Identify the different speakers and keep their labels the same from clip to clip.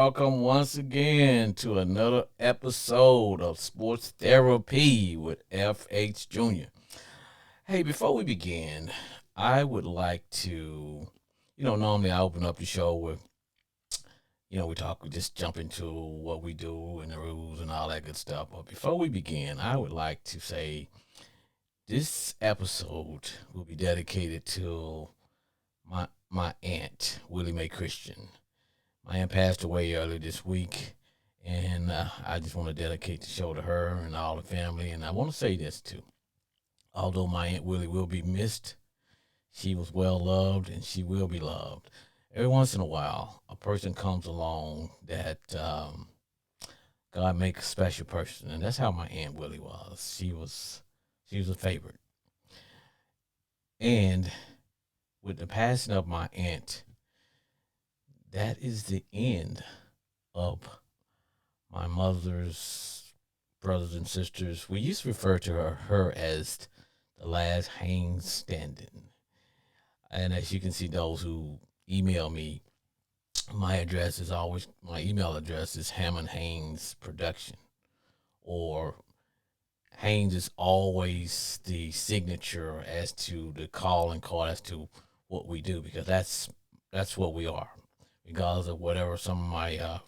Speaker 1: welcome once again to another episode of Sports Therapy with FH Jr. Hey, before we begin, I would like to, normally I open up the show with, we just jump into what we do and the rules and all that good stuff. But before we begin, I would like to say this episode will be dedicated to my aunt, Willie Mae Christian. My aunt passed away earlier this week, and I just want to dedicate the show to her and all the family. And I want to say this too. Although my Aunt Willie will be missed, she was well loved and she will be loved. Every once in a while, a person comes along that God makes a special person, and that's how my Aunt Willie was. She was a favorite. And with the passing of my aunt, that is the end of my mother's brothers and sisters. We used to refer to her as the last hang standing. And as you can see, those who email me, my email address is Hammond Haynes Production, or Haynes is always the signature as to the calling card as to what we do, because that's what we are, regardless of whatever some of my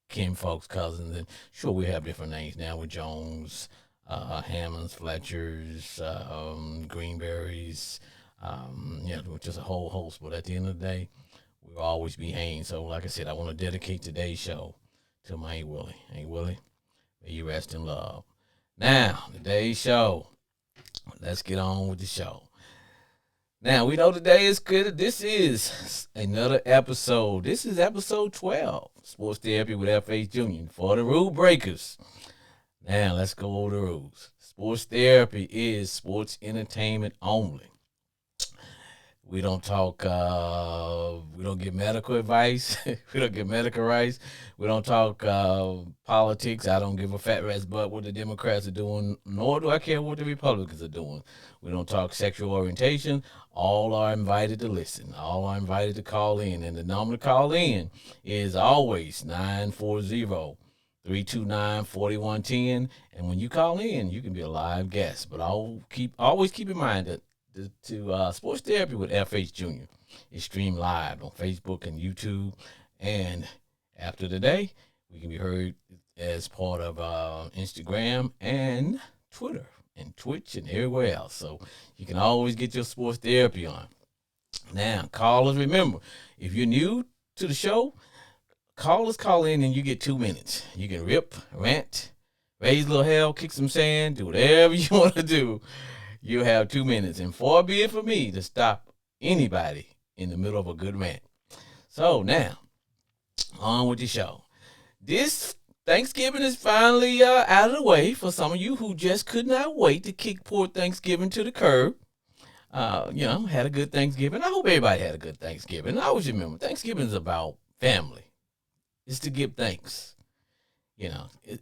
Speaker 1: kin folks, cousins, and sure we have different names now with Jones, Hammonds, Fletchers, Greenberries, just a whole host. But at the end of the day, we'll always be Haynes. So like I said, I want to dedicate today's show to my Aunt Willie. Aunt Willie, may you rest in love. Now, today's show. Let's get on with the show. Now, we know today is good. This is another episode. This is episode 12, Sports Therapy with F.H. Jr. For the rule breakers. Now, let's go over the rules. Sports therapy is sports entertainment only. We don't talk, we don't get medical advice. We don't get medical rights. We don't talk politics. I don't give a fat rat's butt what the Democrats are doing, nor do I care what the Republicans are doing. We don't talk sexual orientation. All are invited to listen. All are invited to call in. And the number to call in is always 940-329-4110. And when you call in, you can be a live guest. But always keep in mind that to Sports Therapy with FH Jr. is streamed live on Facebook and YouTube. And after today, we can be heard as part of Instagram and Twitter and Twitch and everywhere else. So you can always get your sports therapy on. Now, callers, remember, if you're new to the show, call in and you get 2 minutes. You can rip, rant, raise a little hell, kick some sand, do whatever you want to do. You have 2 minutes, and far be it for me to stop anybody in the middle of a good rant. So now, on with the show. This Thanksgiving is finally out of the way for some of you who just could not wait to kick poor Thanksgiving to the curb. Had a good Thanksgiving. I hope everybody had a good Thanksgiving. I always remember, Thanksgiving is about family. It's to give thanks.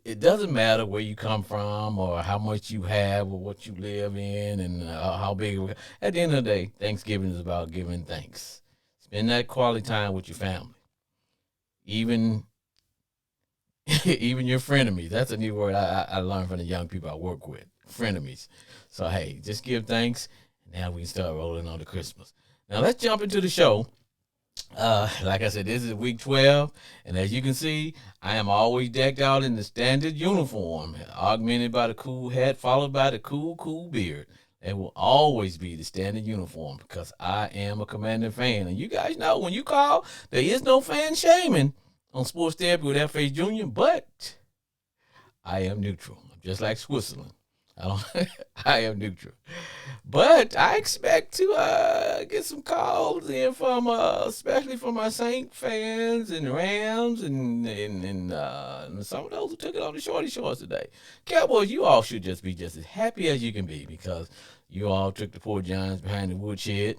Speaker 1: It doesn't matter where you come from or how much you have or what you live in and how big. At the end of the day, Thanksgiving is about giving thanks. Spend that quality time with your family. Even your frenemies. That's a new word I learned from the young people I work with. Frenemies. So, hey, just give thanks. And now we can start rolling on to Christmas. Now, let's jump into the show. Like I said, this is week 12, and as you can see, I am always decked out in the standard uniform, augmented by the cool hat, followed by the cool beard. It will always be the standard uniform because I am a Commander fan. And you guys know when you call, there is no fan shaming on Sports Therapy with F.H. Jr., but I am neutral. I'm just like Switzerland. I am neutral. But I expect to get some calls in from, especially from my Saint fans and Rams and some of those who took it on the shorty shorts today. Cowboys, you all should just be just as happy as you can be because you all took the poor Giants behind the woodshed,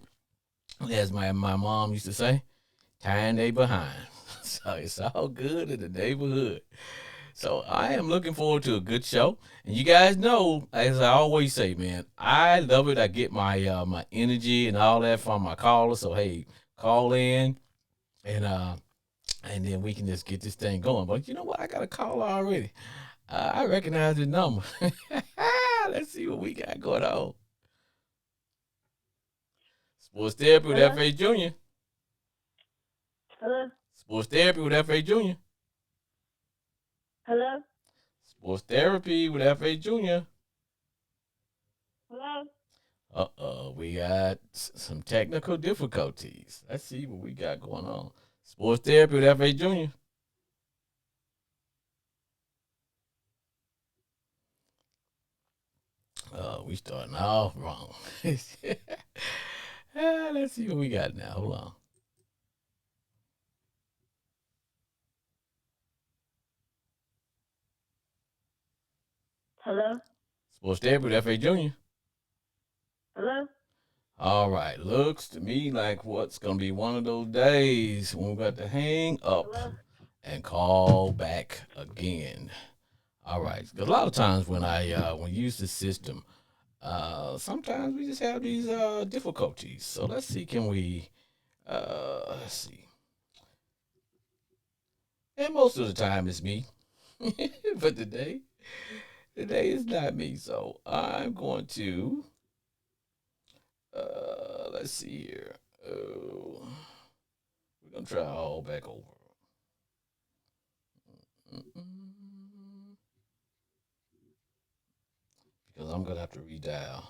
Speaker 1: as my mom used to say, tying they behind. So it's all good in the neighborhood. So I am looking forward to a good show. And you guys know, as I always say, man, I love it. I get my my energy and all that from my callers. So, hey, call in and and then we can just get this thing going. But you know what? I got a call already. I recognize the number. Let's see what we got going on. Sports therapy with
Speaker 2: Hello?
Speaker 1: FA Junior.
Speaker 2: Hello?
Speaker 1: Sports therapy with FA Junior.
Speaker 2: Hello?
Speaker 1: Sports therapy with FA Junior.
Speaker 2: Hello?
Speaker 1: We got some technical difficulties. Let's see what we got going on. Sports therapy with FA Junior. We starting off wrong. Let's see what we got now. Hold on.
Speaker 2: Hello?
Speaker 1: Sports therapy with FA Junior.
Speaker 2: Hello?
Speaker 1: All right. Looks to me like what's gonna be one of those days when we got to hang up
Speaker 2: Hello?
Speaker 1: and call back again. All right. 'Cause a lot of times when you use the system, sometimes we just have these difficulties. So let's see. Can we? Let's see. And most of the time it's me, but today is not me. So I'm going to. Let's see here. Oh, we're gonna try all back over. Mm-mm. Because I'm gonna have to redial.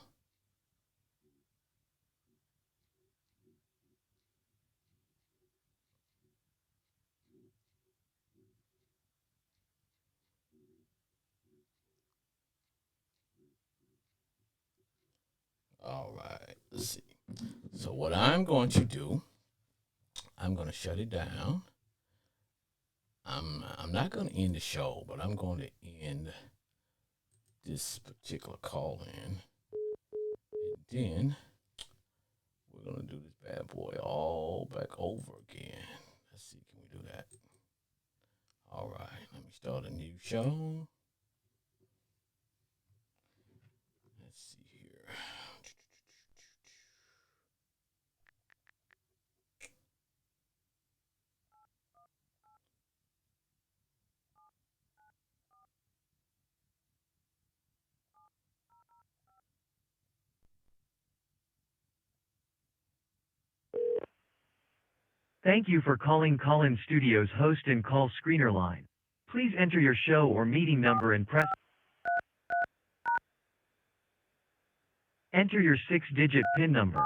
Speaker 1: All right. Let's see. So what I'm going to do, I'm going to shut it down. I'm not going to end the show, but I'm going to end this particular call in, and then we're going to do this bad boy all back over again. Let's see, can we do that? All right. Let me start a new show. Let's see here.
Speaker 3: Thank you for calling Call-In Studios host and call screener line. Please enter your show or meeting number and press enter your 6-digit PIN number.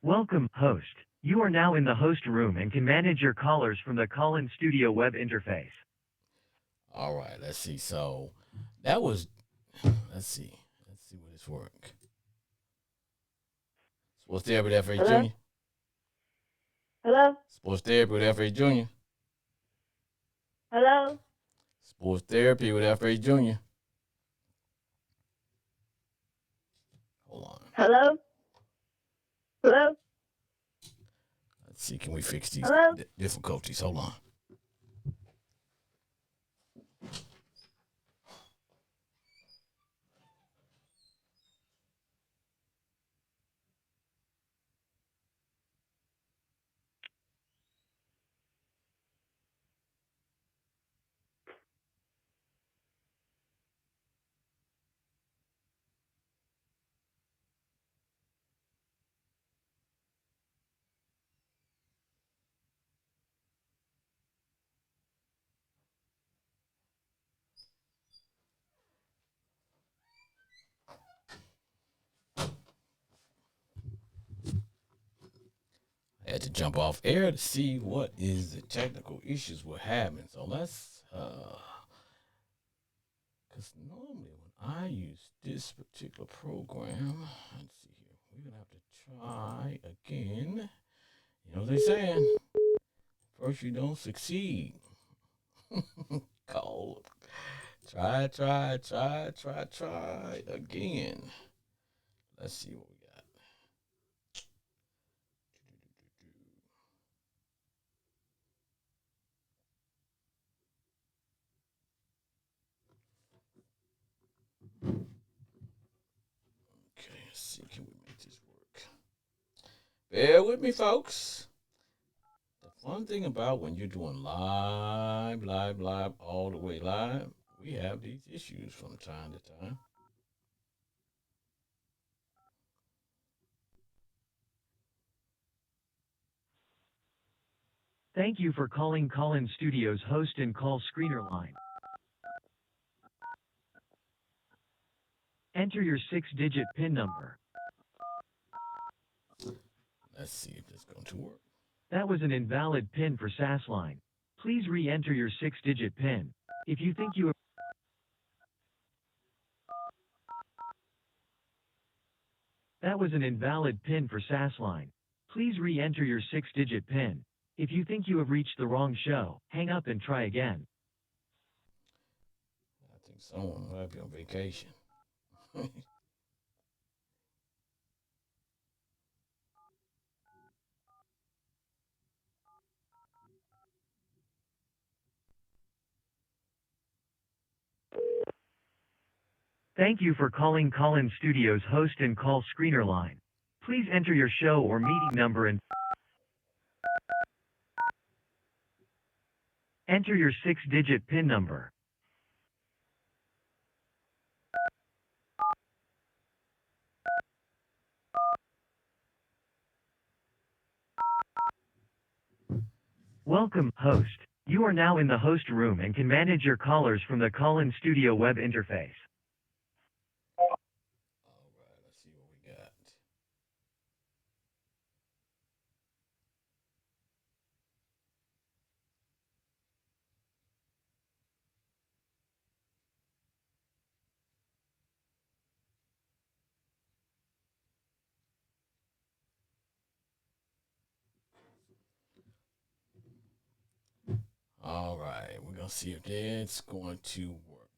Speaker 3: Welcome, host. You are now in the host room and can manage your callers from the Call-In Studio web interface.
Speaker 1: All right. Let's see. So that was. Let's see. Let's see what this work. Sports therapy with FA
Speaker 2: Hello?
Speaker 1: Junior.
Speaker 2: Hello?
Speaker 1: Sports therapy with FA Junior.
Speaker 2: Hello?
Speaker 1: Sports therapy with FA Junior. Hold on.
Speaker 2: Hello? Hello?
Speaker 1: Let's see. Can we fix these
Speaker 2: Hello?
Speaker 1: difficulties? Hold on. I had to jump off air to see what is the technical issues we're having. So let's, because normally when I use this particular program, let's see here, we're gonna have to try again. You know what they're saying? First you don't succeed. Call. Try again. Let's see what we got. Okay, let's see. Can we make this work? Bear with me, folks. The fun thing about when you're doing live, all the way live, we have these issues from time to time.
Speaker 3: Thank you for calling Call-In Studios host and call screener line. Enter your 6-digit PIN number.
Speaker 1: Let's see if this is going to work.
Speaker 3: That was an invalid PIN for SAS line. Please re-enter your 6-digit PIN. If you think you have That was an invalid PIN for SAS line. Please re-enter your 6-digit PIN. If you think you have reached the wrong show, hang up and try again.
Speaker 1: I think someone might be on vacation.
Speaker 3: Thank you for calling Call-In Studios host and call screener line. Please enter your show or meeting number and enter your 6-digit PIN number. Welcome, host. You are now in the host room and can manage your callers from the Call-In Studio web interface.
Speaker 1: All right, let's see what we got. All right, we're going to see if that's going to work.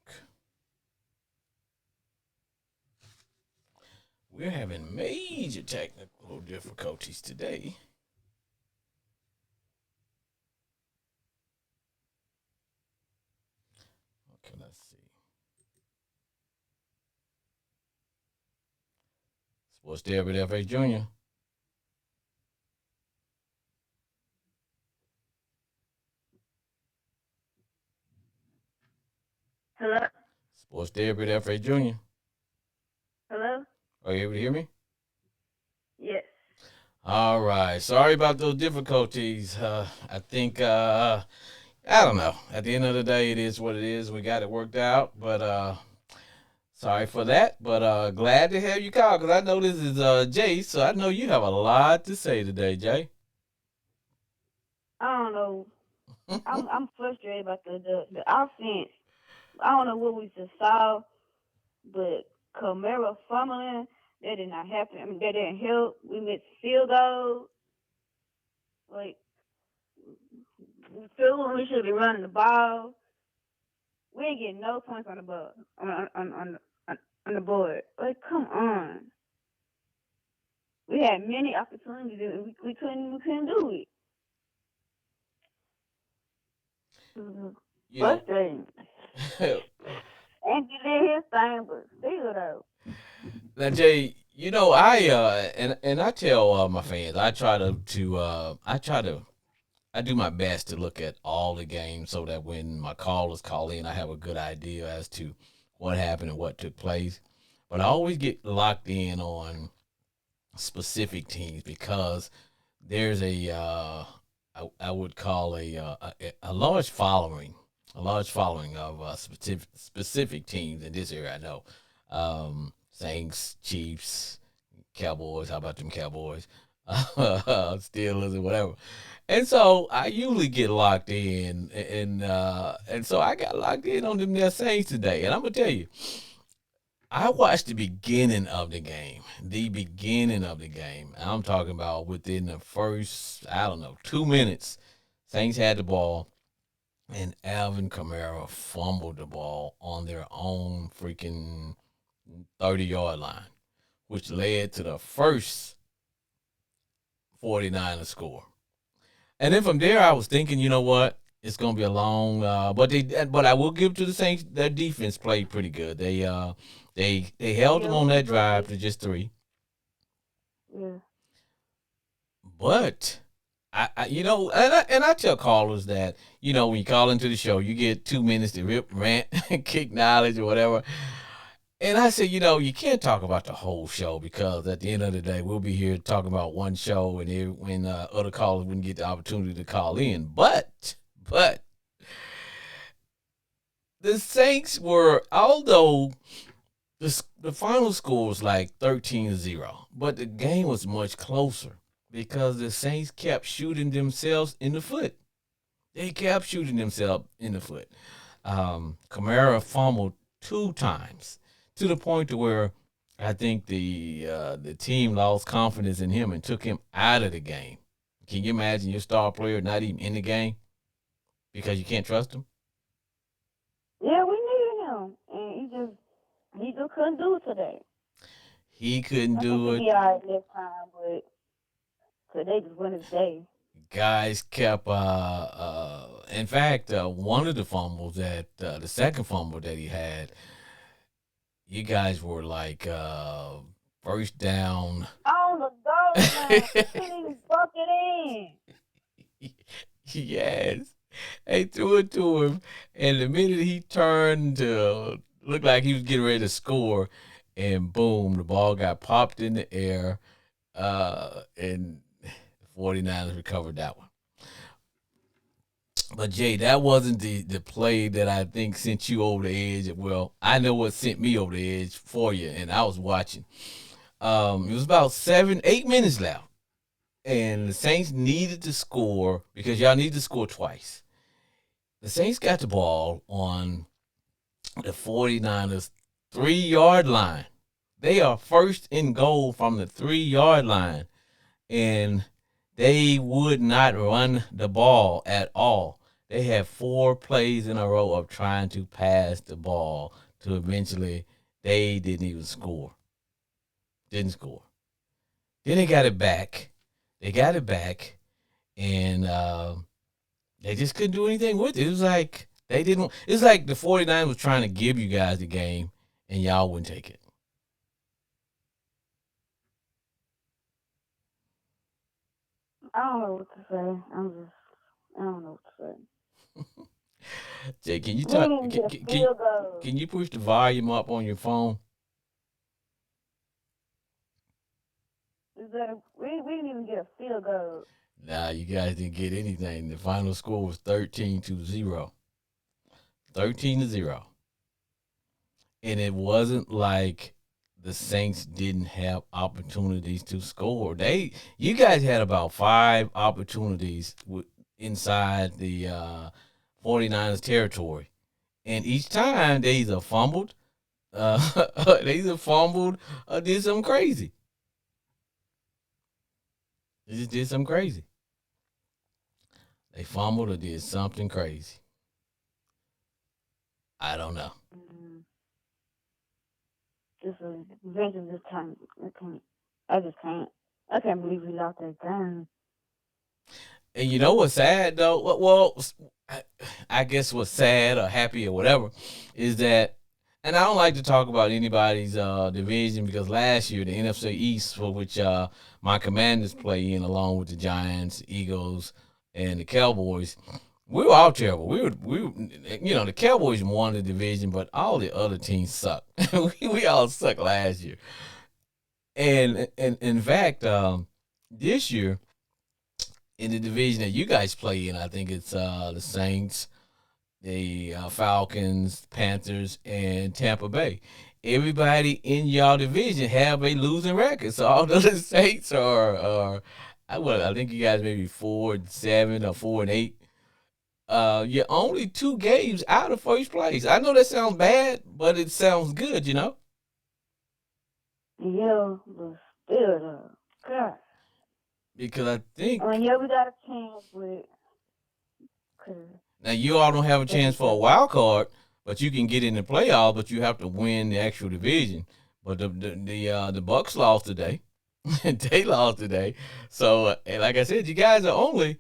Speaker 1: We're having major technical difficulties today. Okay, let's see. Sports David F.A. Jr.
Speaker 2: Hello?
Speaker 1: Sports David F.A. Jr.
Speaker 2: Hello?
Speaker 1: Are you able to hear me?
Speaker 2: Yes.
Speaker 1: All right. Sorry about those difficulties. I think, I don't know. At the end of the day, it is what it is. We got it worked out, but sorry for that. But glad to have you call because I know this is Jay, so I know you have a lot to say today, Jay.
Speaker 2: I don't know. I'm frustrated about the offense. I don't know what we just saw, but Camara fumbling, that did not happen. I mean, that didn't help. We missed field goal. Like, we feel when we should be running the ball. We ain't getting no points on the board. On the board. Like, come on. We had many opportunities and we couldn't do it.
Speaker 1: You know,
Speaker 2: Frustrating. And he did his thing, but still though.
Speaker 1: now, Jay, you know and I tell my fans I do my best to look at all the games so that when my callers call in, I have a good idea as to what happened and what took place. But I always get locked in on specific teams because there's I would call a large following of specific teams in this area. I know Saints, Chiefs, Cowboys. How about them Cowboys? Steelers or whatever. And so I usually get locked in, and so I got locked in on them there Saints today. And I'm gonna tell you, I watched the beginning of the game. The beginning of the game. I'm talking about within the first, I don't know, 2 minutes. Saints had the ball, and Alvin Kamara fumbled the ball on their own freaking 30-yard line, which led to the first 49er score. And then from there, I was thinking, you know what? It's gonna be a long, but I will give to the Saints. Their defense played pretty good. They held them on that drive to just three.
Speaker 2: Yeah.
Speaker 1: But and I tell callers that when you call into the show, you get 2 minutes to rip, rant, kick knowledge or whatever. And I say, you can't talk about the whole show because at the end of the day, we'll be here talking about one show, and when other callers wouldn't get the opportunity to call in. But the Saints were, although the final score was like 13-0, but the game was much closer because the Saints kept shooting themselves in the foot. They kept shooting themselves in the foot. Kamara fumbled 2 times to the point to where I think the team lost confidence in him and took him out of the game. Can you imagine your star player not even in the game because you can't trust him?
Speaker 2: Yeah, we needed him, and he just couldn't do it today.
Speaker 1: He couldn't
Speaker 2: I think
Speaker 1: do
Speaker 2: he'll
Speaker 1: it.
Speaker 2: be all right next time, but today just went his day.
Speaker 1: Guys kept in fact one of the fumbles that the second fumble that he had, you guys were like first down.
Speaker 2: On the goal line, couldn't even buck it in.
Speaker 1: Yes, they threw it to him, and the minute he turned to look like he was getting ready to score, and boom, the ball got popped in the air, and the 49ers recovered that one. But Jay, that wasn't the play that I think sent you over the edge. Well, I know what sent me over the edge for you, and I was watching. It was about 7, 8 minutes left, and the Saints needed to score because y'all need to score twice. The Saints got the ball on the 49ers 3 yard line. They are first and goal from the 3 yard line, and they would not run the ball at all. They had 4 plays in a row of trying to pass the ball to eventually they didn't even score. Didn't score. Then they got it back. They got it back, and they just couldn't do anything with it. It was like they didn't. It's like the 49 was trying to give you guys the game, and y'all wouldn't take it.
Speaker 2: I don't know what to say. I don't know what to say.
Speaker 1: Jay, can you
Speaker 2: We didn't
Speaker 1: talk?
Speaker 2: even get a field goal.
Speaker 1: Can you push the volume up on your phone?
Speaker 2: We didn't even get a field goal.
Speaker 1: Nah, you guys didn't get anything. The final score was 13-0. 13-0. And it wasn't like the Saints didn't have opportunities to score. You guys had about 5 opportunities inside the 49ers territory. And each time they either fumbled, or did something crazy. They just did something crazy. They fumbled or did something crazy. I don't know.
Speaker 2: Just a vengeance this time. I just can't. I can't believe we lost that game.
Speaker 1: And you know what's sad though? Well, I guess what's sad or happy or whatever is that, and I don't like to talk about anybody's division because last year the NFC East, for which my Commanders play in, along with the Giants, Eagles, and the Cowboys, we were all terrible. The Cowboys won the division, but all the other teams suck. we all suck last year, and in fact, this year in the division that you guys play in, I think it's the Saints, the Falcons, Panthers, and Tampa Bay. Everybody in y'all division have a losing record. So although the Saints I think you guys maybe 4-7 or 4-8. You're only 2 games out of first place. I know that sounds bad, but it sounds good,
Speaker 2: Yeah, but still, though. God.
Speaker 1: Because I think
Speaker 2: yeah, we got a chance with.
Speaker 1: now you all don't have a chance for a wild card, but you can get in the playoffs. But you have to win the actual division. But the Bucks lost today. They lost today. So like I said, you guys are only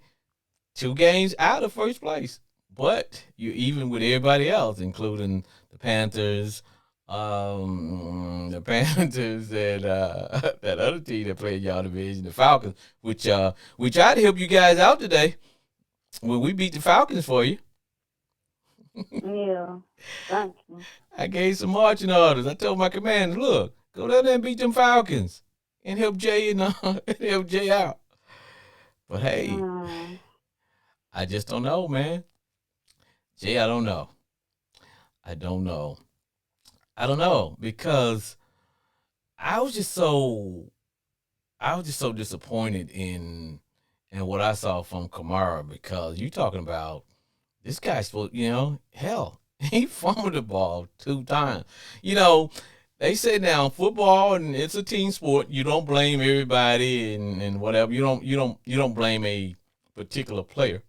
Speaker 1: 2 games out of first place. But you're even with everybody else, including the Panthers, The Panthers and that other team that played y'all division, the Falcons, which we tried to help you guys out today when we beat the Falcons for you.
Speaker 2: Yeah. Thank you.
Speaker 1: I gave some marching orders. I told my commanders, look, go down there and beat them Falcons and help Jay and help Jay out. But hey,
Speaker 2: Mm.
Speaker 1: I just don't know, man. Jay, I don't know. I don't know. I don't know because I was just so I was just so disappointed in what I saw from Kamara because you talking about this guy's supposed, hell, he fumbled the ball 2 times. You know, they say now football and it's a team sport. You don't blame everybody and whatever. You don't blame a particular player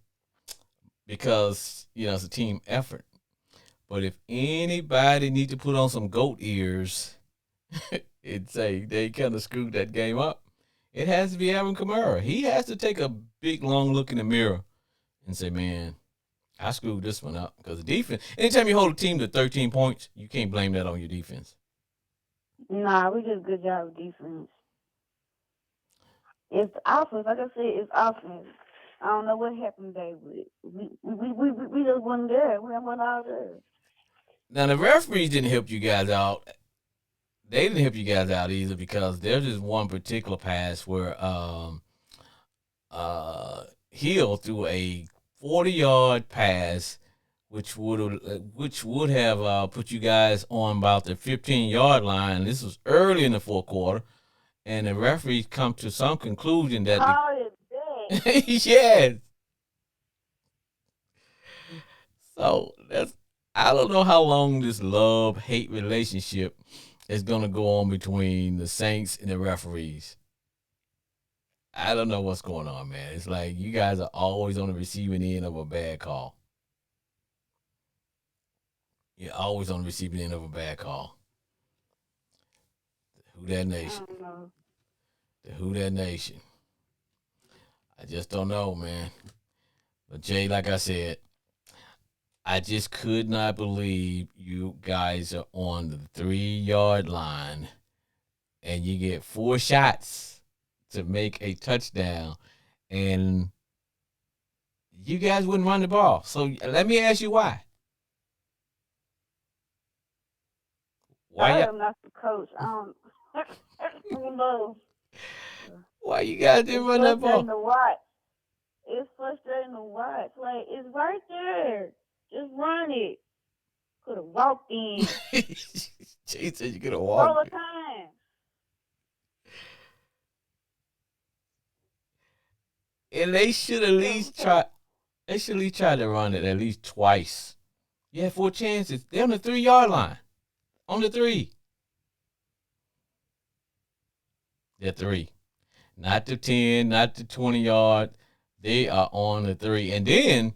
Speaker 1: because it's a team effort. But if anybody need to put on some goat ears and say they kind of screwed that game up, it has to be Alvin Kamara. He has to take a big long look in the mirror and say, man, I screwed this one up because the defense. Anytime you hold a team to 13 points, you can't blame that on your defense.
Speaker 2: Nah, we did a good job with defense. It's offense. Like I said, it's offense. I don't know what happened today, but we just wasn't there. We weren't out there.
Speaker 1: Now the referees didn't help you guys out. They didn't help you guys out either because there's just one particular pass where Hill threw a 40-yard pass, which would have put you guys on about the 15-yard line. This was early in the fourth quarter, and the referees come to some conclusion that
Speaker 2: Call it back.
Speaker 1: yes. So I don't know how long this love hate relationship is gonna go on between the Saints and the referees. I don't know what's going on, man. It's like you guys are always on the receiving end of a bad call. You're always on the receiving end of a bad call. Who that
Speaker 2: I
Speaker 1: nation?
Speaker 2: don't know.
Speaker 1: The Who that nation? I just don't know, man. But Jay, like I said, I just could not believe you guys are on the 3 yard line and you get 4 shots to make a touchdown and you guys wouldn't run the ball. So let me ask you why. Why
Speaker 2: I
Speaker 1: you
Speaker 2: am not the coach. I don't. Who knows?
Speaker 1: why you guys
Speaker 2: It's
Speaker 1: didn't run that
Speaker 2: frustrating
Speaker 1: ball?
Speaker 2: to watch. It's frustrating to watch. Like it's right there. Just run it. Could have walked in.
Speaker 1: Jay said you could have
Speaker 2: Roll
Speaker 1: walked.
Speaker 2: of time.
Speaker 1: And they should at least try. They should at least try to run it at least twice. You had 4 chances. They're on the 3 yard line. On the three. They're three. Not the 10, not the 20 yard. They are on the three. And then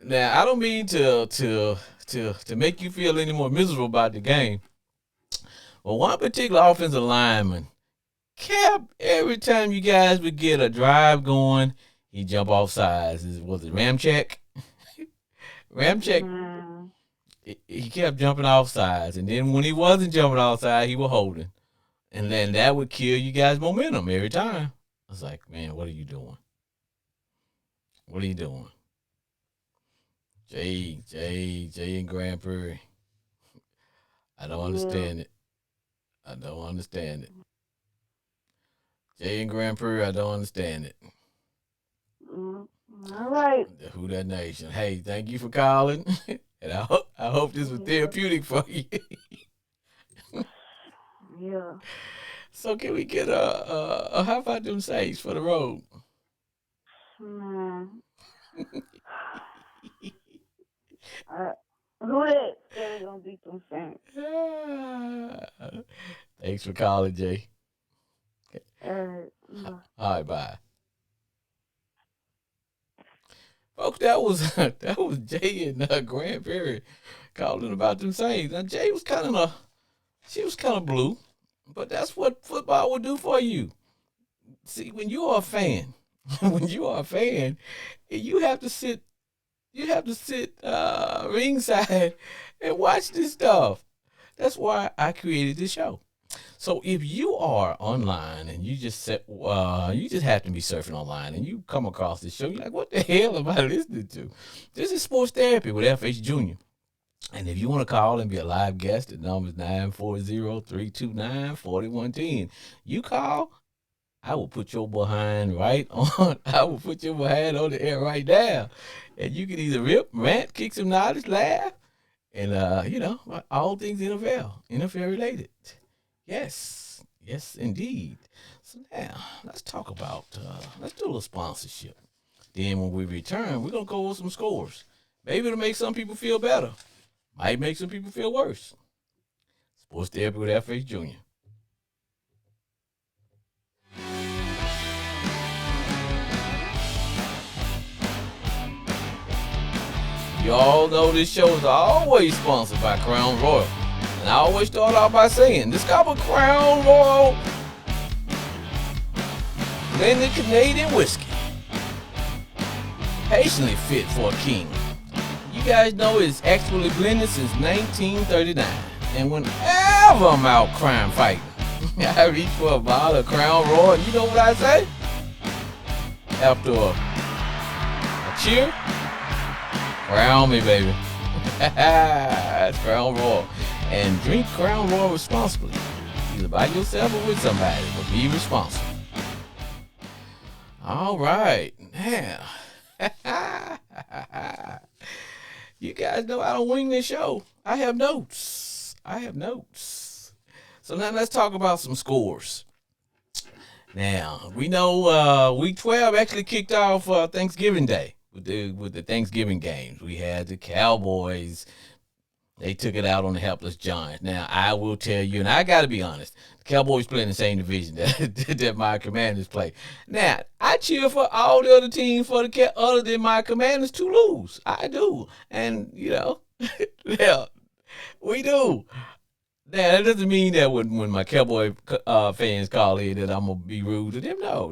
Speaker 1: now I don't mean to make you feel any more miserable about the game. But one particular offensive lineman kept every time you guys would get a drive going, he jump off sides. Was it Ramchek? Ramchek,
Speaker 2: Mm.
Speaker 1: he kept jumping off sides. And then when he wasn't jumping off sides, he was holding. And then that would kill you guys' momentum every time. I was like, man, what are you doing? What are you doing? Jay and Grand Prairie. I don't understand it. I don't understand it. Jay and Grand Prairie, I don't understand it.
Speaker 2: Mm. All right.
Speaker 1: The Who That Nation. Hey, thank you for calling. And I hope this was therapeutic for you.
Speaker 2: Yeah.
Speaker 1: So can we get a how about them Saints for the road?
Speaker 2: Man. Who that said gonna beat them Saints?
Speaker 1: Thanks for calling, Jay.
Speaker 2: No.
Speaker 1: All right, bye. Folks, that was that was Jay and Grand Prairie calling about them Saints. Now Jay was she was kind of blue, but that's what football will do for you. See, when you are a fan, when you are a fan, you have to sit ringside and watch this stuff. That's why I created this show. So if you are online and you just happen to be surfing online and you come across this show, you're like, what the hell am I listening to? This is Sports Therapy with FH Jr. And if you want to call and be a live guest, the number is 940-329-4110. You call, I will put your behind right on. I will put your behind on the air right now. And you can either rip, rant, kick some knowledge, laugh, and all things NFL related. Yes, yes, indeed. So now let's talk about let's do a little sponsorship. Then when we return, we're gonna go over some scores. Maybe it'll make some people feel better. Might make some people feel worse. Sports Therapy with FH Jr. You all know this show is always sponsored by Crown Royal. And I always start out by saying, discover Crown Royal blended Canadian whiskey. Patiently fit for a king. You guys know it's expertly blended since 1939. And whenever I'm out crime fighting, I reach for a bottle of Crown Royal. And you know what I say? After a cheer, crown me, baby. That's Crown Royal. And drink Crown Royal responsibly. Either by yourself or with somebody, but be responsible. All right. Now, you guys know I don't wing this show. I have notes. So now let's talk about some scores. Now, we know week 12 actually kicked off Thanksgiving Day with the Thanksgiving games. We had the Cowboys. They took it out on the helpless Giants. Now, I will tell you, and I got to be honest, the Cowboys play in the same division that my Commanders play. Now, I cheer for all the other teams other than my Commanders to lose. I do. And, yeah, we do. Now, that doesn't mean that when my Cowboy fans call in that I'm going to be rude to them. No.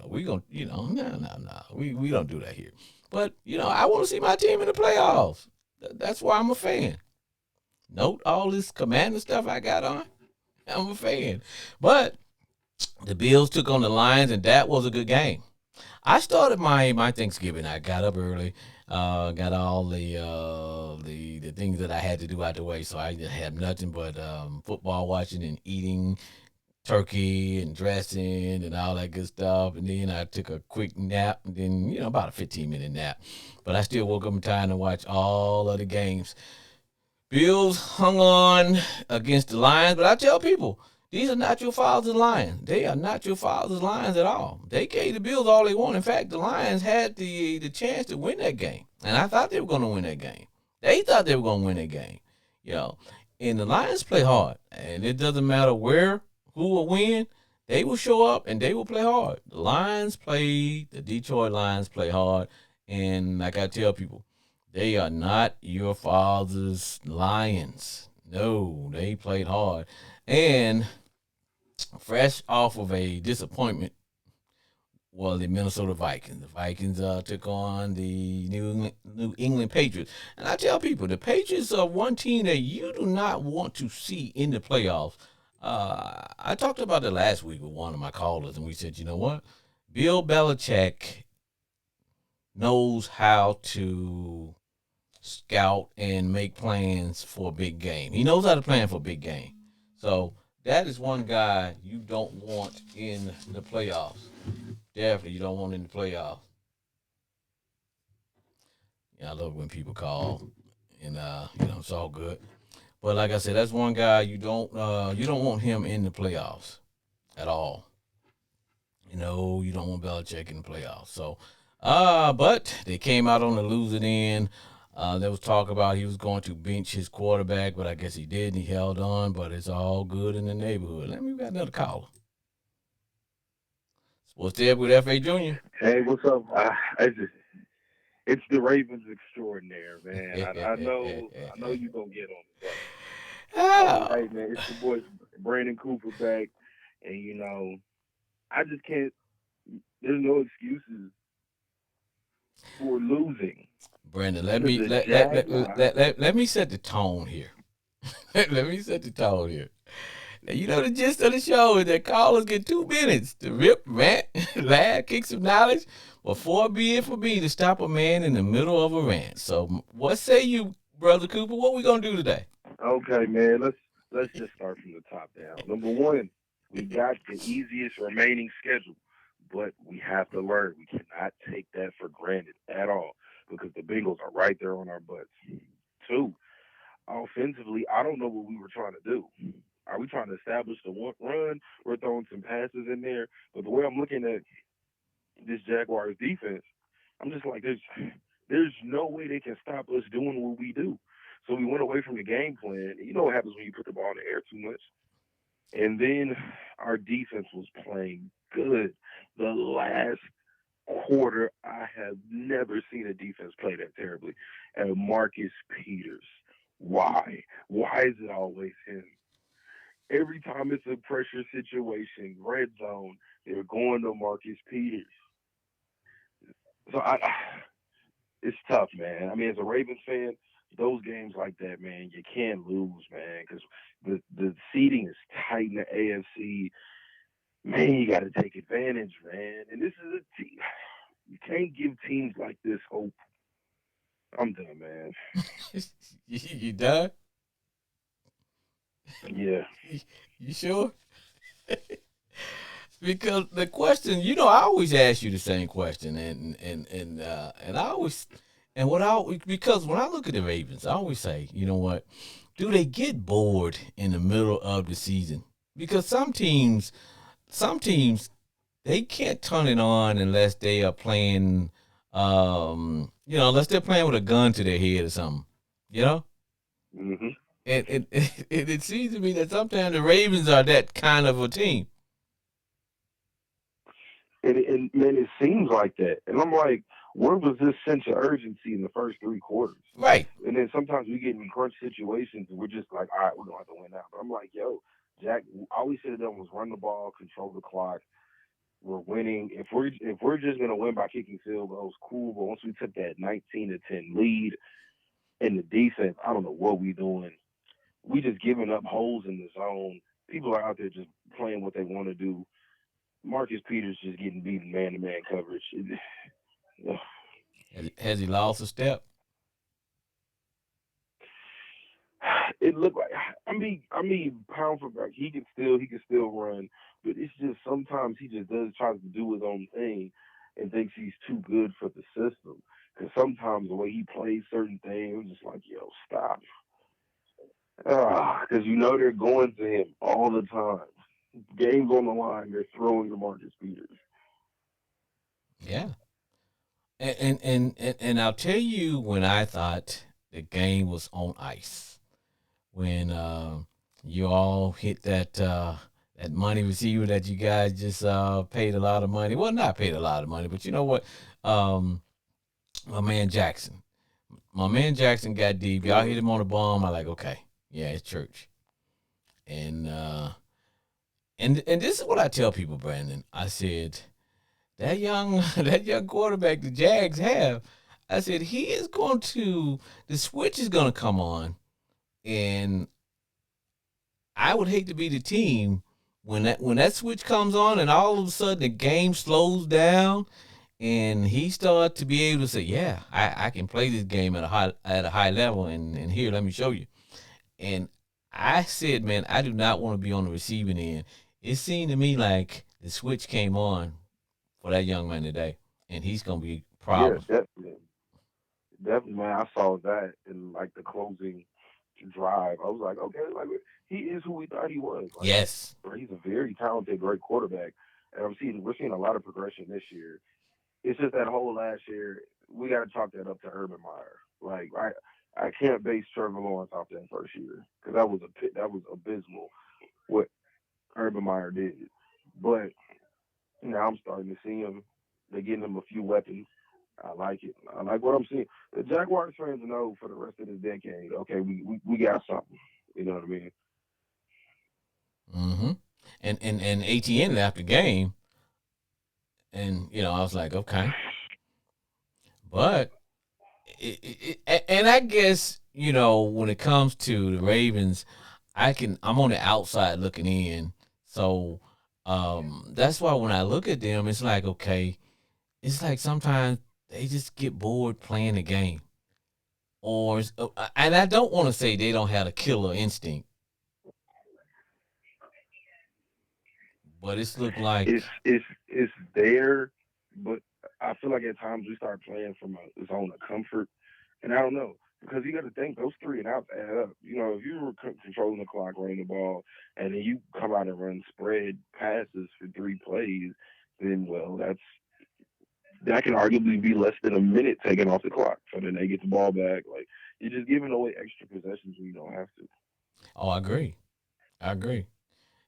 Speaker 1: We going to, no. We don't do that here. But, I want to see my team in the playoffs. That's why I'm a fan. Note all this Commander stuff I got on. I'm a fan. But the Bills took on the Lions, and that was a good game. I started my Thanksgiving. I got up early, got all the things that I had to do out the way, so I didn't have nothing but football watching and eating turkey and dressing and all that good stuff. And then I took a quick nap, and then, about a 15-minute nap. But I still woke up in time to watch all of the games. Bills hung on against the Lions, but I tell people, these are not your father's Lions. They are not your father's Lions at all. They gave the Bills all they want. In fact, the Lions had the chance to win that game. And I thought they were going to win that game. They thought they were going to win that game. And the Lions play hard. And it doesn't matter who will win. They will show up and they will play hard. The Detroit Lions play hard. And like I tell people, they are not your father's Lions. No, they played hard. And fresh off of a disappointment was the Minnesota Vikings. The Vikings took on the New England Patriots. And I tell people, the Patriots are one team that you do not want to see in the playoffs. I talked about it last week with one of my callers, and we said, you know what? Bill Belichick knows how to scout and make plans for a big game. He knows how to plan for a big game. So that is one guy you don't want in the playoffs. Definitely, you don't want in the playoffs. Yeah, I love when people call, and it's all good. But like I said, that's one guy you don't want him in the playoffs at all. You don't want Belichick in the playoffs. So, but they came out on the losing end. There was talk about he was going to bench his quarterback, but I guess he didn't. He held on, but it's all good in the neighborhood. We got another caller. What's there with F.A. Jr.?
Speaker 4: Hey, what's up? It's the Ravens extraordinaire, man. I know you're gonna get on it, hey, man, it's the boy Brandon Cooper back, and I just can't. There's no excuses for losing.
Speaker 1: Brandon, let me set the tone here. Let me set the tone here. Now, you know the gist of the show is that callers get 2 minutes to rip, rant, laugh, kick some knowledge, or far be it for me to stop a man in the middle of a rant. So, what say you, Brother Cooper? What we gonna do today?
Speaker 4: Okay, man. Let's just start from the top down. Number one, we got the easiest remaining schedule, but we have to learn. We cannot take that for granted at all because the Bengals are right there on our butts. Two, offensively, I don't know what we were trying to do. Are we trying to establish the one run? We're throwing some passes in there, but the way I'm looking at this Jaguars defense, I'm just like, there's no way they can stop us doing what we do. So we went away from the game plan. You know what happens when you put the ball in the air too much. And then our defense was playing good. The last quarter, I have never seen a defense play that terribly. And Marcus Peters, why? Why is it always him? Every time it's a pressure situation, red zone, they're going to Marcus Peters. So it's tough, man. I mean, as a Ravens fan, those games like that, man, you can't lose, man, because the seating is tight in the AFC. Man, you got to take advantage, man. And this is a team. You can't give teams like this hope. I'm done, man.
Speaker 1: You done?
Speaker 4: Yeah.
Speaker 1: You sure? Because the question, I always ask you the same question, and I always, and what I always, because when I look at the Ravens, I always say, you know what, do they get bored in the middle of the season? Because some teams, they can't turn it on unless they are playing, unless they're playing with a gun to their head or something, you know.
Speaker 4: Hmm.
Speaker 1: And it seems to me that sometimes the Ravens are that kind of a team.
Speaker 4: And man, it seems like that. And I'm like, where was this sense of urgency in the first three quarters?
Speaker 1: Right.
Speaker 4: And then sometimes we get in crunch situations and we're just like, all right, we're going to have to win out. But I'm like, yo, Jack, all we should have done was run the ball, control the clock. We're winning. If we're just gonna win by kicking field goals, cool. But once we took that 19-10 lead in the defense, I don't know what we doing. We just giving up holes in the zone. People are out there just playing what they want to do. Marcus Peters just getting beaten man to man coverage.
Speaker 1: Has he lost a step?
Speaker 4: It looked like I mean pound for pound he can still run, but it's just sometimes he just tries to do his own thing and thinks he's too good for the system. Because sometimes the way he plays certain things, I'm just like, yo, stop. Because they're going to him all the time. Games on the line, they're throwing to Marcus Peters.
Speaker 1: Yeah. And I'll tell you when I thought the game was on ice. When you all hit that money receiver that you guys just paid a lot of money. Well, not paid a lot of money, but you know what? Um, my man Jackson. My man Jackson got deep. Y'all hit him on the bomb. I like, okay, yeah, it's church. And and this is what I tell people, Brandon. I said that young that young quarterback the Jags have. I said he is going to the switch is going to come on, and I would hate to be the team when that switch comes on, and all of a sudden the game slows down, and he starts to be able to say, "Yeah, I can play this game at a high level, and here let me show you." And I said, man, I do not want to be on the receiving end. It seemed to me like the switch came on for that young man today, and he's gonna be a
Speaker 4: Yeah,
Speaker 1: problem.
Speaker 4: definitely, man. I saw that in like the closing drive. I was like, okay, like he is who we thought he was. Like,
Speaker 1: Yes.
Speaker 4: he's a very talented, great quarterback, and we're seeing a lot of progression this year. It's just that whole last year, we got to chalk that up to Urban Meyer. Like, I can't base Trevor Lawrence off that first year because that was abysmal what Urban Meyer did. But now I'm starting to see him. They're getting him a few weapons. I like it. I like what I'm seeing. The Jaguars fans know for the rest of this decade, okay, we got something. You know what I mean?
Speaker 1: Mm-hmm. And ATN left the game, and I was like, okay, but and I guess when it comes to the Ravens, I'm on the outside looking in. So that's why when I look at them, it's like, okay, it's like sometimes they just get bored playing the game. And I don't want to say they don't have a killer instinct, but it's look like
Speaker 4: It's there, but I feel like at times we start playing from a zone of comfort, and I don't know because you got to think those three and outs add up. If you were controlling the clock, running the ball, and then you come out and run spread passes for 3 plays, then well, that can arguably be less than a minute taken off the clock. So then they get the ball back. Like you're just giving away extra possessions when you don't have to.
Speaker 1: oh, I agree. I agree.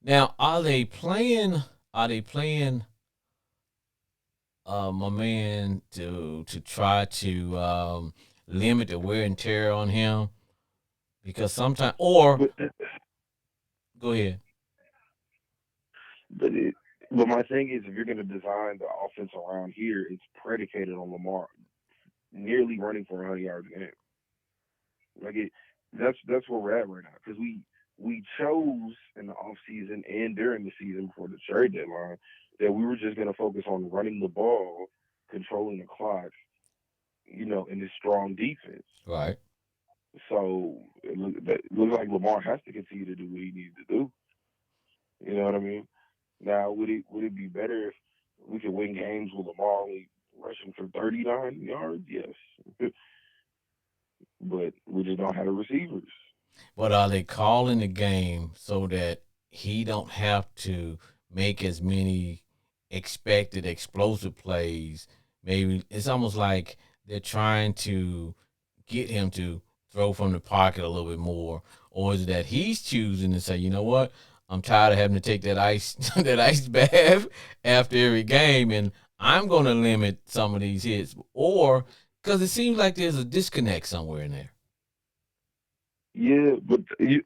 Speaker 1: Now, are they playing my man to try to limit the wear and tear on him? Because sometimes, or
Speaker 4: But
Speaker 1: go ahead.
Speaker 4: but it, but my thing is, if you're going to design the offense around here, it's predicated on Lamar nearly running for 100 yards a game. Like that's where we're at right now because we chose in the off season and during the season before the trade deadline that we were just going to focus on running the ball, controlling the clock, in this strong defense.
Speaker 1: Right.
Speaker 4: So it looks like Lamar has to continue to do what he needs to do. You know what I mean? Now, would it be better if we could win games with Lamar only rushing for 39 yards? Yes, but we just don't have the receivers.
Speaker 1: But are they calling the game so that he don't have to make as many expected explosive plays? Maybe it's almost like they're trying to get him to throw from the pocket a little bit more, or is it that he's choosing to say, you know what, I'm tired of having to take that ice that ice bath after every game, and I'm going to limit some of these hits, or because it seems like there's a disconnect somewhere in there.
Speaker 4: Yeah, but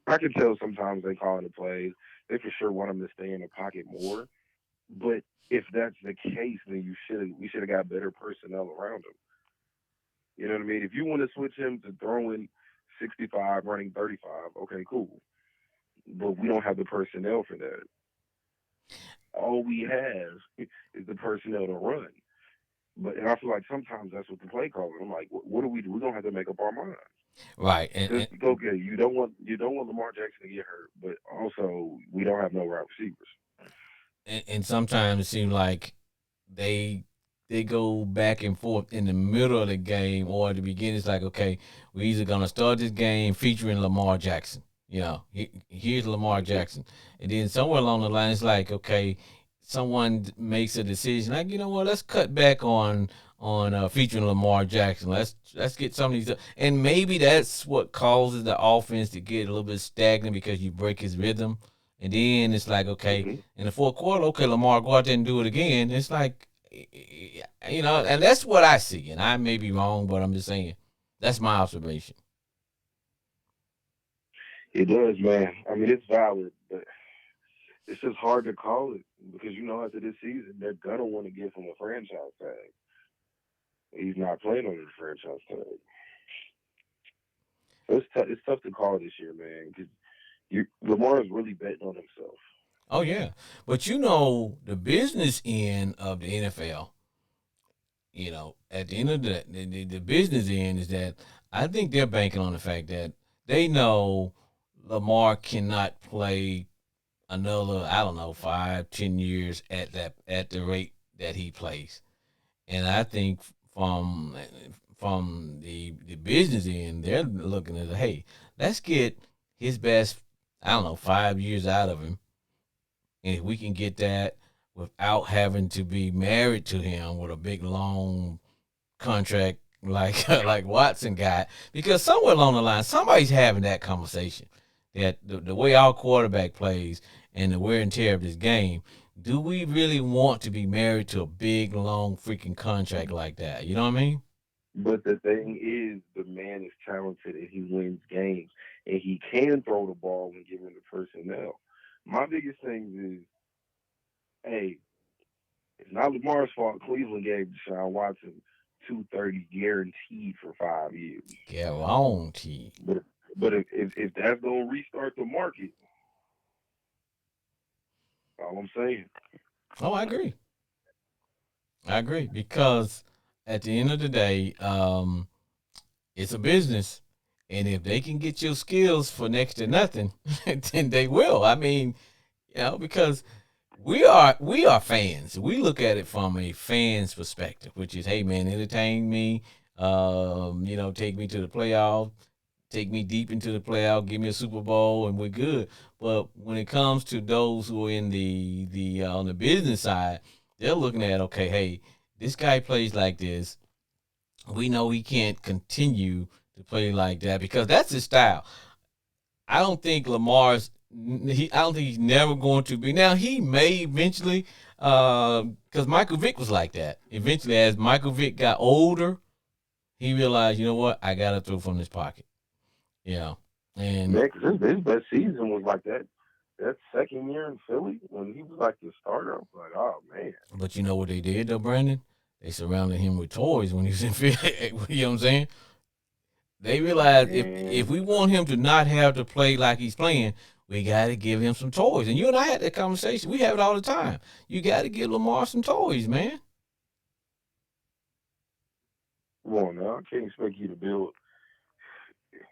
Speaker 4: I can tell sometimes they call it a play. They for sure want him to stay in the pocket more. But if that's the case, then we should have got better personnel around him. You know what I mean? If you want to switch him to throwing 65, running 35, okay, cool. But we don't have the personnel for that. All we have is the personnel to run. But and I feel like sometimes that's what the play calling. I'm like, what do we do? We're gonna have to make up our mind.
Speaker 1: Right, and,
Speaker 4: Because
Speaker 1: and
Speaker 4: okay, you don't want Lamar Jackson to get hurt, but also we don't have no wide receivers.
Speaker 1: and sometimes it seems like they they go back and forth in the middle of the game or at the beginning. It's like, okay, we're either gonna start this game featuring Lamar Jackson. Here's Lamar
Speaker 4: Hmm.
Speaker 1: Jackson, and then somewhere along the line, it's like, okay, someone makes a decision, like, you know what, let's cut back on featuring Lamar Jackson. Let's get some of these, and maybe that's what causes the offense to get a little bit stagnant because you break his rhythm, and then it's like, okay,
Speaker 4: Hmm.
Speaker 1: in the fourth quarter, okay, Lamar, go out there and do it again. It's like, and that's what I see, and I may be wrong, but I'm just saying that's my observation.
Speaker 4: It does, man. I mean, it's valid, but it's just hard to call it because after this season they're gonna want to give him a franchise tag. He's not playing on the franchise tag, so it's tough to call this year, man. Because Lamar is really betting on himself.
Speaker 1: Oh yeah, but the business end of the NFL. At the end of the business end is that I think they're banking on the fact that they know Lamar cannot play another, I don't know, 5, 10 years at the rate that he plays. And I think from from the business end, they're looking at, hey, let's get his best, I don't know, 5 years out of him, and if we can get that without having to be married to him with a big long contract like like Watson got, because somewhere along the line somebody's having that conversation that the way our quarterback plays and the wear and tear of this game, do we really want to be married to a big long freaking contract like that? You know what I mean?
Speaker 4: But the thing is, the man is talented and he wins games, and he can throw the ball when given the personnel. My biggest thing is, hey, it's not Lamar's fault. Cleveland gave Deshaun Watson 230 guaranteed for 5 years.
Speaker 1: Guaranteed.
Speaker 4: But if that's gonna restart the market, all I'm saying.
Speaker 1: Oh, I agree because at the end of the day, it's a business, and if they can get your skills for next to nothing, then they will. I mean, because we are fans. We look at it from a fan's perspective, which is, hey man, entertain me. Take me to the playoffs, take me deep into the playoff, give me a Super Bowl, and we're good. But when it comes to those who are in the on the business side, they're looking at, okay, hey, this guy plays like this. We know he can't continue to play like that because that's his style. I don't think Lamar's. I don't think he's never going to be. Now he may eventually, because Michael Vick was like that. Eventually, as Michael Vick got older, he realized, you know what, I gotta throw from this pocket. Yeah, and
Speaker 4: Man, 'cause his best season was like that second year in Philly when he was like the starter. I was like, oh man.
Speaker 1: but you know what they did though, Brandon? They surrounded him with toys when he was in Philly. You know what I'm saying? They realized if we want him to not have to play like he's playing, we got to give him some toys. And you and I had that conversation. We have it all the time. You got to give Lamar some toys, man.
Speaker 4: Come on now, I can't expect you to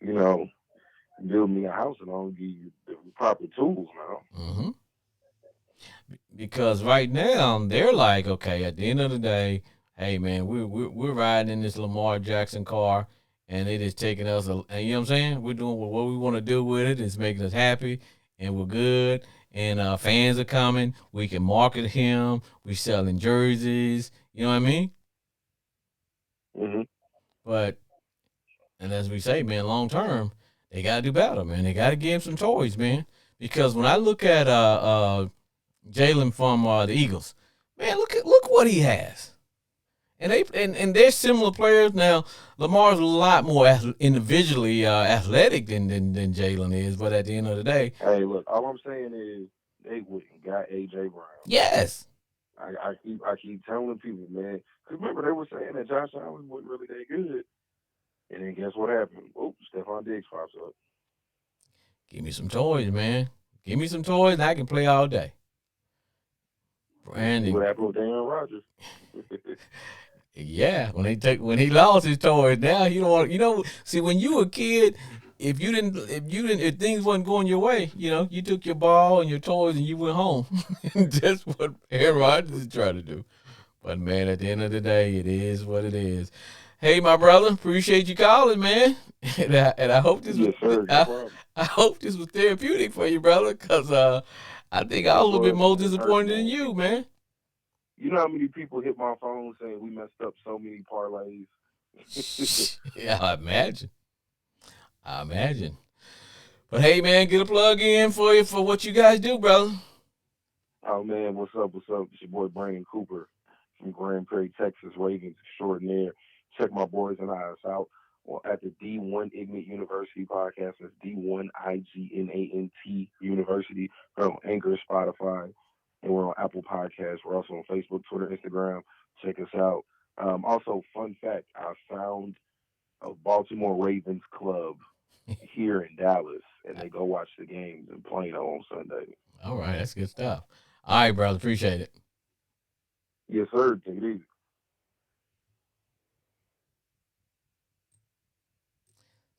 Speaker 4: you know, build me a house and I don't give you the proper tools now.
Speaker 1: Mm-hmm. Because right now they're like, okay, at the end of the day, hey man, we're riding in this Lamar Jackson car, and it is taking us. And you know what I'm saying? We're doing what we want to do with it. It's making us happy, and we're good. And fans are coming. We can market him. We selling jerseys. You know what I mean?
Speaker 4: Mm-hmm.
Speaker 1: But and as we say, man, long term, they gotta do better, man. They gotta give him some toys, man. Because when I look at Jalen from the Eagles, man, look what he has. And they're similar players. Now Lamar's a lot more individually athletic than Jalen is, but at the end of the day,
Speaker 4: hey, look, all I'm saying is they wouldn't got AJ Brown.
Speaker 1: Yes.
Speaker 4: I keep telling people, man, because remember they were saying that Josh Allen wasn't really that good, and then guess what happened? Oops, Stephon Diggs pops up.
Speaker 1: Give me some toys, man. Give me some toys, and I can play all day.
Speaker 4: See what happened with Aaron Rodgers?
Speaker 1: Yeah, when he lost his toys, now he don't want. See, when you were a kid, if things wasn't going your way, you took your ball and your toys and you went home. That's what Aaron Rodgers is trying to do. But man, at the end of the day, it is what it is. Hey, my brother, appreciate you calling, man. And I hope this
Speaker 4: yes, sir. No problem.
Speaker 1: I hope this was therapeutic for you, brother, because I think I was a little bit more disappointed than you, man.
Speaker 4: You know how many people hit my phone saying we messed up so many parlays?
Speaker 1: Yeah, I imagine. But hey, man, get a plug in for you for what you guys do, brother.
Speaker 4: Oh man, what's up? It's your boy Brandon Cooper from Grand Prairie, Texas, Ravens extraordinaire. Check my boys and I out at the D1 Ignat University podcast. That's D1IGNANT University. We're on Anchor, Spotify, and we're on Apple Podcasts. We're also on Facebook, Twitter, Instagram. Check us out. Also, fun fact, I found a Baltimore Ravens club here in Dallas, and they go watch the games in Plano on Sunday.
Speaker 1: All right, that's good stuff. All right, brother, appreciate it.
Speaker 4: Yes, sir. Take it easy.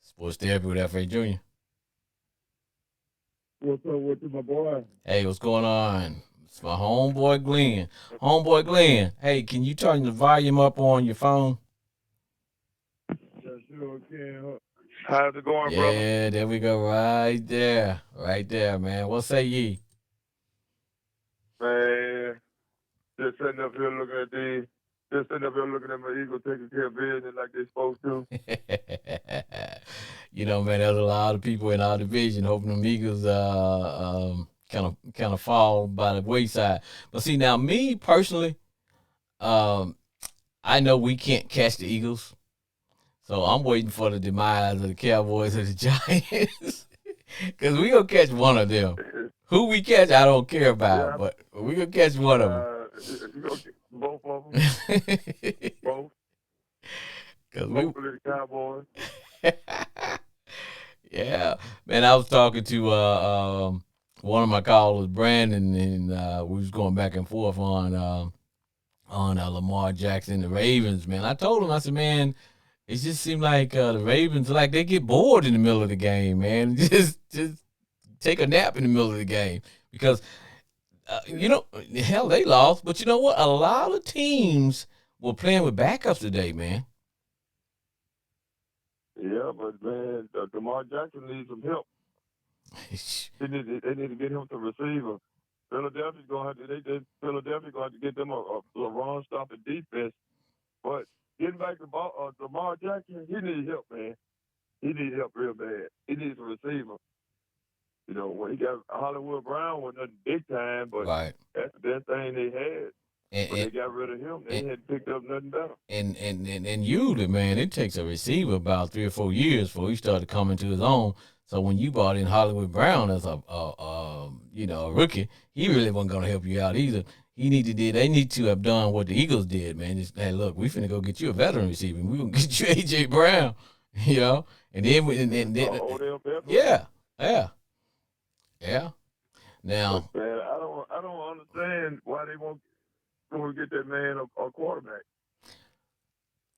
Speaker 1: Sports Therapy with F.A. Jr.
Speaker 4: What's up with my boy?
Speaker 1: Hey, what's going on? It's my homeboy Glenn. Homeboy Glenn, hey, can you turn the volume up on your phone?
Speaker 4: Yeah, sure can. How's it going, brother?
Speaker 1: Yeah, there we go. Right there, man. What say ye?
Speaker 4: Man, just sitting up here looking at my Eagles taking care of business like they're supposed to.
Speaker 1: Man, there's a lot of people in our division hoping them Eagles kind of fall by the wayside. But see, now me personally, I know we can't catch the Eagles, so I'm waiting for the demise of the Cowboys or the Giants, because we gonna catch one of them. Who we catch, I don't care about, but we gonna catch one of them.
Speaker 4: Both of them. Both.
Speaker 1: Cause we,
Speaker 4: Hopefully the Cowboys.
Speaker 1: yeah, man. I was talking to one of my callers, Brandon, and we was going back and forth on Lamar Jackson, the Ravens. Man, I told him, I said, man, it just seemed like the Ravens like they get bored in the middle of the game, man. Just take a nap in the middle of the game because you know, hell, they lost, but you know what? A lot of teams were playing with backups today, man.
Speaker 4: Yeah, but man, Lamar Jackson needs some help. They need to get him to receiver. Philadelphia's gonna have to. Philadelphia gonna have to get them a run stopping defense. But getting back to Lamar Jackson, he needs help, man. He needs help real bad. He needs a receiver. You know, when he got Hollywood Brown was nothing big time, but
Speaker 1: Right.
Speaker 4: that's the best thing they had.
Speaker 1: And,
Speaker 4: When they got rid of him, they hadn't picked up nothing better.
Speaker 1: and usually, man, it takes a receiver about 3 or 4 years before he started coming to his own. So when you brought in Hollywood Brown as a rookie, he really wasn't gonna help you out either. They need to have done what the Eagles did, man. Just, hey, look, we finna go get you a veteran receiver. We gonna get you AJ Brown, you know, and then
Speaker 4: Odell Beckham.
Speaker 1: yeah. Now,
Speaker 4: Man, I don't understand why they won't get that man a quarterback.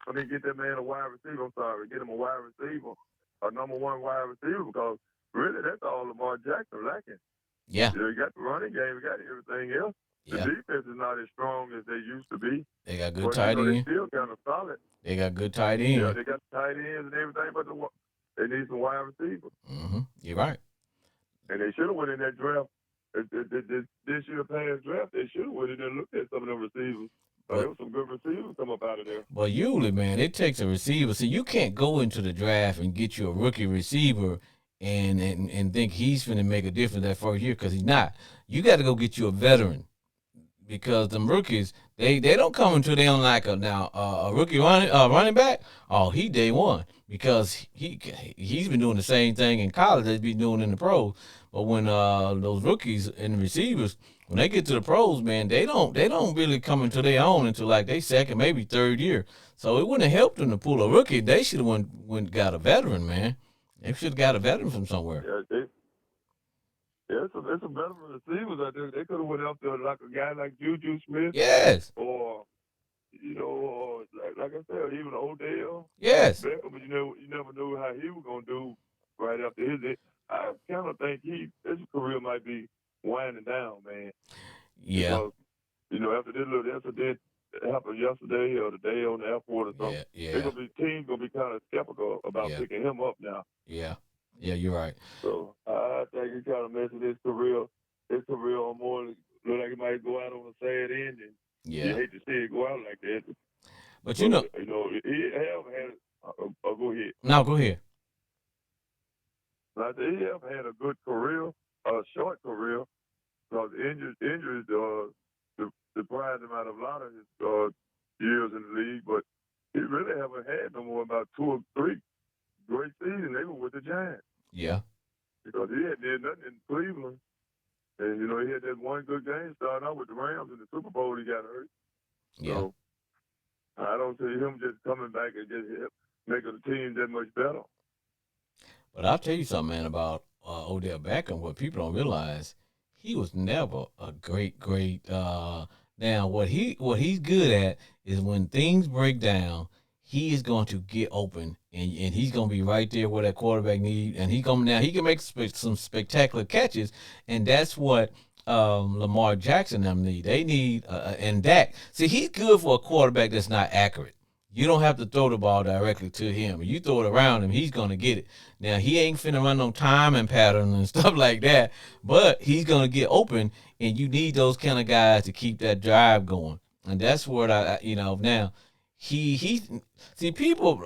Speaker 4: I mean, get that man a wide receiver. I'm sorry, get him a wide receiver, a number one wide receiver, because really that's all Lamar Jackson lacking.
Speaker 1: yeah,
Speaker 4: You know, you got the running game, you got everything else. The
Speaker 1: yeah,
Speaker 4: defense is not as strong as they used to be,
Speaker 1: they got good
Speaker 4: but
Speaker 1: tight
Speaker 4: they're
Speaker 1: end.
Speaker 4: still kind of solid.
Speaker 1: They got good tight
Speaker 4: Yeah,
Speaker 1: end.
Speaker 4: they got tight ends and everything, but they need some wide receivers.
Speaker 1: You're right.
Speaker 4: And they should have went in that draft. This year past draft, they should have went in there and looked at some of them receivers. But there was some good receivers come up out of there.
Speaker 1: But usually, man, it takes a receiver. So you can't go into the draft and get you a rookie receiver and think he's going to make a difference that first year because he's not. You got to go get you a veteran because them rookies they don't come until they on like a rookie running back. Oh, he day one because he's been doing the same thing in college that he's been doing in the pros. But when those rookies and the receivers when they get to the pros, man, they don't really come into their own until like they second maybe third year. So it wouldn't have helped them to pull a rookie. They should have went got a veteran, man. They should have got a veteran from somewhere.
Speaker 4: It's some veteran receivers out there. They could have went after like a guy like Juju Smith.
Speaker 1: Yes.
Speaker 4: Or or like I said, even Odell.
Speaker 1: Yes.
Speaker 4: Beckham, but you never knew how he was gonna do right after his. I kind of think his career might be winding down, man.
Speaker 1: Yeah.
Speaker 4: Because, after this little incident that happened yesterday or the day on the airport or something, teams gonna be kind of skeptical about picking him up now.
Speaker 1: Yeah. Yeah, you're right.
Speaker 4: So I think he's kind of messing his career. His career on more look like he might go out on a sad ending.
Speaker 1: Yeah.
Speaker 4: You hate to see it go out like that.
Speaker 1: But
Speaker 4: he have had. Go ahead.
Speaker 1: No, go ahead.
Speaker 4: Now, he have had a good career, a short career, because injuries deprived him out of a lot of his years in the league. But he really haven't had no more about 2 or 3 great seasons. They were with the Giants.
Speaker 1: Yeah.
Speaker 4: Because he had did nothing in Cleveland. And, he had that one good game starting out with the Rams in the Super Bowl. He got hurt.
Speaker 1: Yeah.
Speaker 4: So I don't see him just coming back and just making the team that much better.
Speaker 1: But I'll tell you something, man, about Odell Beckham. What people don't realize, he was never a great. Now, what he's good at is when things break down, he is going to get open, and he's going to be right there where that quarterback needs, and he can make some spectacular catches, and that's what Lamar Jackson them need. They need and Dak. See, he's good for a quarterback that's not accurate. You don't have to throw the ball directly to him. You throw it around him, he's going to get it. Now, he ain't finna run no timing pattern and stuff like that, but he's going to get open, and you need those kind of guys to keep that drive going. And that's what now he see people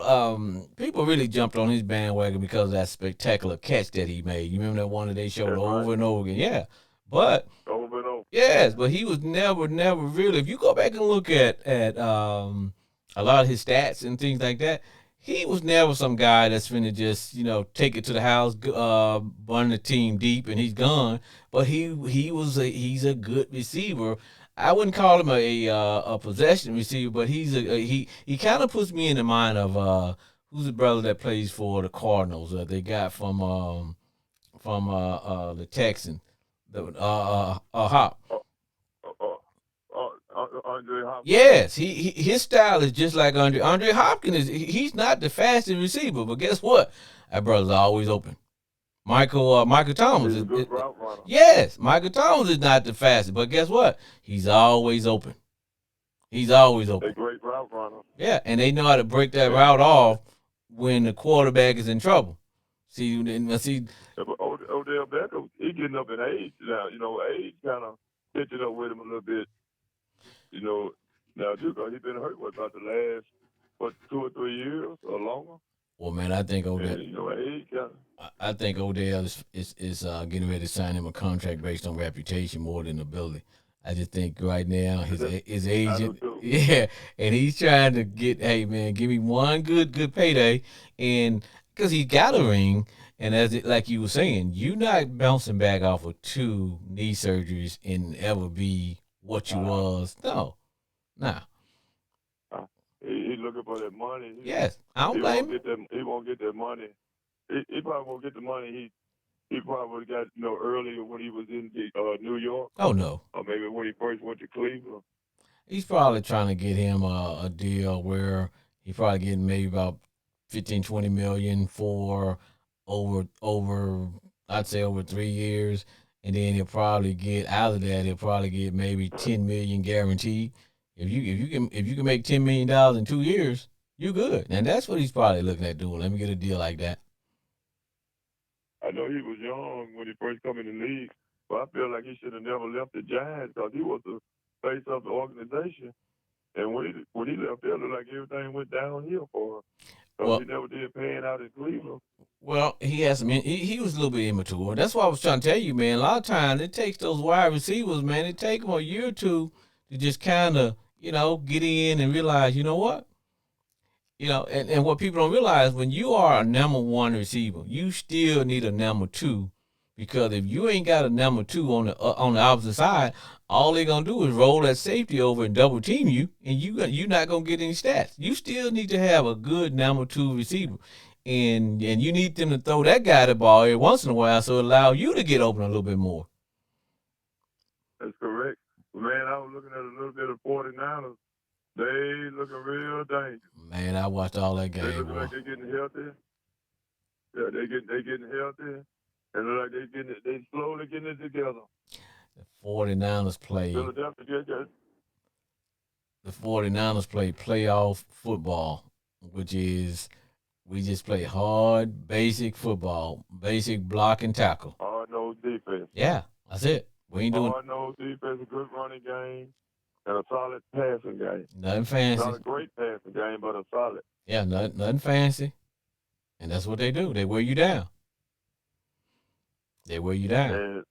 Speaker 1: really jumped on his bandwagon because of that spectacular catch that he made. You remember that one that they showed over and over again? Yeah. But
Speaker 4: over and over.
Speaker 1: Yes, but he was never really. If you go back and look at a lot of his stats and things like that, he was never some guy that's finna just take it to the house, burn the team deep, and he's gone. But he's a good receiver. I wouldn't call him a possession receiver, but he kind of puts me in the mind of who's the brother that plays for the Cardinals? They got from the Texans, the Hop.
Speaker 5: Andre Hopkins.
Speaker 1: Yes, his style is just like Andre Hopkins. He's not the fastest receiver, but guess what? That brother's always open. Michael Thomas
Speaker 5: He's
Speaker 1: is
Speaker 5: a good route runner.
Speaker 1: yes. Michael Thomas is not the fastest, but guess what? He's always open. He's always
Speaker 5: A
Speaker 1: open.
Speaker 5: great route runner.
Speaker 1: Yeah, and they know how to break that route off when the quarterback is in trouble. See,
Speaker 5: Yeah, but Odell Beckham, he getting up in age now. Age kind of catching up with him a little bit. Now too, because he's been hurt about the last 2 or 3 years or longer.
Speaker 1: well, man, I think Odell.
Speaker 5: And age kind of.
Speaker 1: I think Odell is getting ready to sign him a contract based on reputation more than ability. I just think right now his agent, yeah, and he's trying to get, hey man, give me one good payday, and because he got a ring, and like you were saying, you not bouncing back off of 2 knee surgeries and ever be what you was. No, nah.
Speaker 5: He's looking for that money.
Speaker 1: Yes, I don't blame him.
Speaker 5: He won't get that money. He probably won't get the money he probably got earlier when he was in New York,
Speaker 1: Oh no.
Speaker 5: or maybe when he first went to Cleveland.
Speaker 1: He's probably trying to get him a deal where he probably getting maybe about 15, 20 million for over I'd say over 3 years, and then he'll probably get out of that. He'll probably get maybe 10 million guaranteed. If you can make $10 million in 2 years, you're good, and that's what he's probably looking at doing. Let me get a deal like that.
Speaker 5: I know he was young when he first come in the league, but I feel like he should have never left the Giants because he was the face of the organization. And when he left there, it looked like everything went downhill for him. Because
Speaker 1: Well,
Speaker 5: he never did pan out in Cleveland.
Speaker 1: well, he has some. He was a little bit immature. That's why I was trying to tell you, man. A lot of times it takes those wide receivers, man. It takes them a year or two to just kind of, get in and realize, you know what, and what people don't realize, when you are a number 1 receiver, you still need a number 2, because if you ain't got a number 2 on the opposite side, all they're gonna do is roll that safety over and double team you, and you're not gonna get any stats. You still need to have a good number 2 receiver, and you need them to throw that guy the ball every once in a while, so it allow you to get open a little bit more.
Speaker 5: That's correct. Man, I was looking at a little bit of 49ers. They looking real dangerous.
Speaker 1: Man, I watched all that
Speaker 5: They
Speaker 1: game,
Speaker 5: looking
Speaker 1: boy.
Speaker 5: like they getting healthy. Yeah, they getting healthy. And look like they slowly getting it together.
Speaker 1: The 49ers play.
Speaker 5: Philadelphia get that.
Speaker 1: The 49ers play playoff football, which is we just play hard, basic football, basic block and tackle.
Speaker 5: Hard-nosed defense.
Speaker 1: Yeah, that's it. We ain't doing
Speaker 5: Hard-nosed defense, a good running game, and a solid passing game.
Speaker 1: nothing fancy.
Speaker 5: Not a great passing game, but a solid.
Speaker 1: Yeah, nothing fancy. And that's what they do. They wear you down. They wear you down.
Speaker 5: And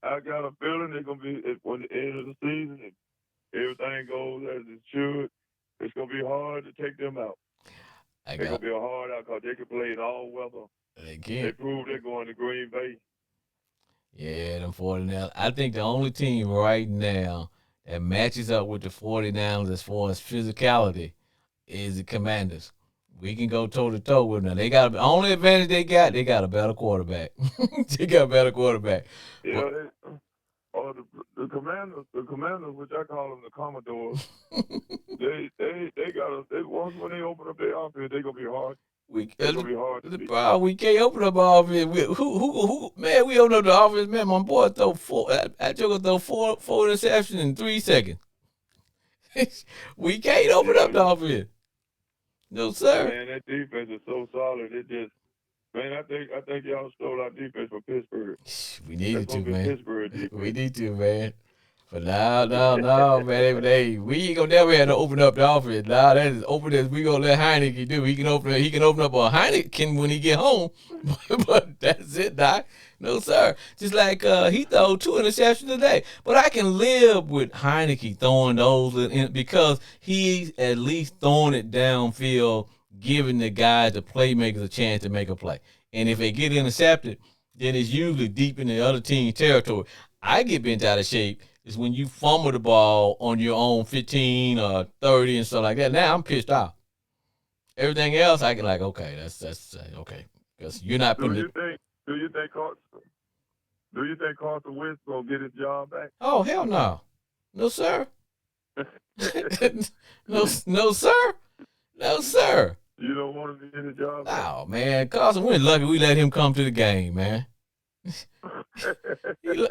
Speaker 5: I got a feeling they're going to be, when the end of the season, if everything goes as it should, it's going to be hard to take them out.
Speaker 1: I
Speaker 5: It's going
Speaker 1: got
Speaker 5: to be a hard out because they can play in all weather.
Speaker 1: they
Speaker 5: They
Speaker 1: can't.
Speaker 5: proved they're going to Green Bay.
Speaker 1: Yeah, them 49ers. I think the only team right now that matches up with the 49ers as far as physicality is the Commanders. We can go toe to toe with them. They got the only advantage they got a better quarterback. They got a better quarterback.
Speaker 5: Yeah, the commanders, which I call them the Commodores, they got once when they open up their offense, they're gonna be hard. It's gonna be hard to
Speaker 1: The
Speaker 5: beat.
Speaker 1: problem, we can't open up our offense. Who, man, we open up the offense, man. My boy throw four. I took throw four interceptions in 3 seconds. We can't open up the offense. No, sir.
Speaker 5: Man, that defense is so solid. It just, man, I think y'all stole our defense from Pittsburgh.
Speaker 1: We needed
Speaker 5: That's
Speaker 1: to,
Speaker 5: gonna be
Speaker 1: man.
Speaker 5: Pittsburgh defense.
Speaker 1: We need to, man. But no, man. We ain't gonna never have to open up the offense. Nah, that is open as we gonna let Heineke do. He can open up a Heineken when he get home. But that's it, Doc. No, sir. Just like he threw 2 interceptions today. But I can live with Heineke throwing those in because he's at least throwing it downfield, giving the guys, the playmakers, a chance to make a play. And if they get intercepted, then it's usually deep in the other team's territory. I get bent out of shape is when you fumble the ball on your own 15 or 30 and stuff like that. Now I'm pissed off. Everything else, I can like, okay, that's okay, because you're not
Speaker 5: Do
Speaker 1: putting
Speaker 5: you
Speaker 1: it.
Speaker 5: think? Do you think Carson? Do you think Carson Wentz gonna get his job back?
Speaker 1: Oh hell no, no sir, no sir, no sir.
Speaker 5: You don't want him to get his job back?
Speaker 1: Oh man, Carson Wentz lucky we let him come to the game, man.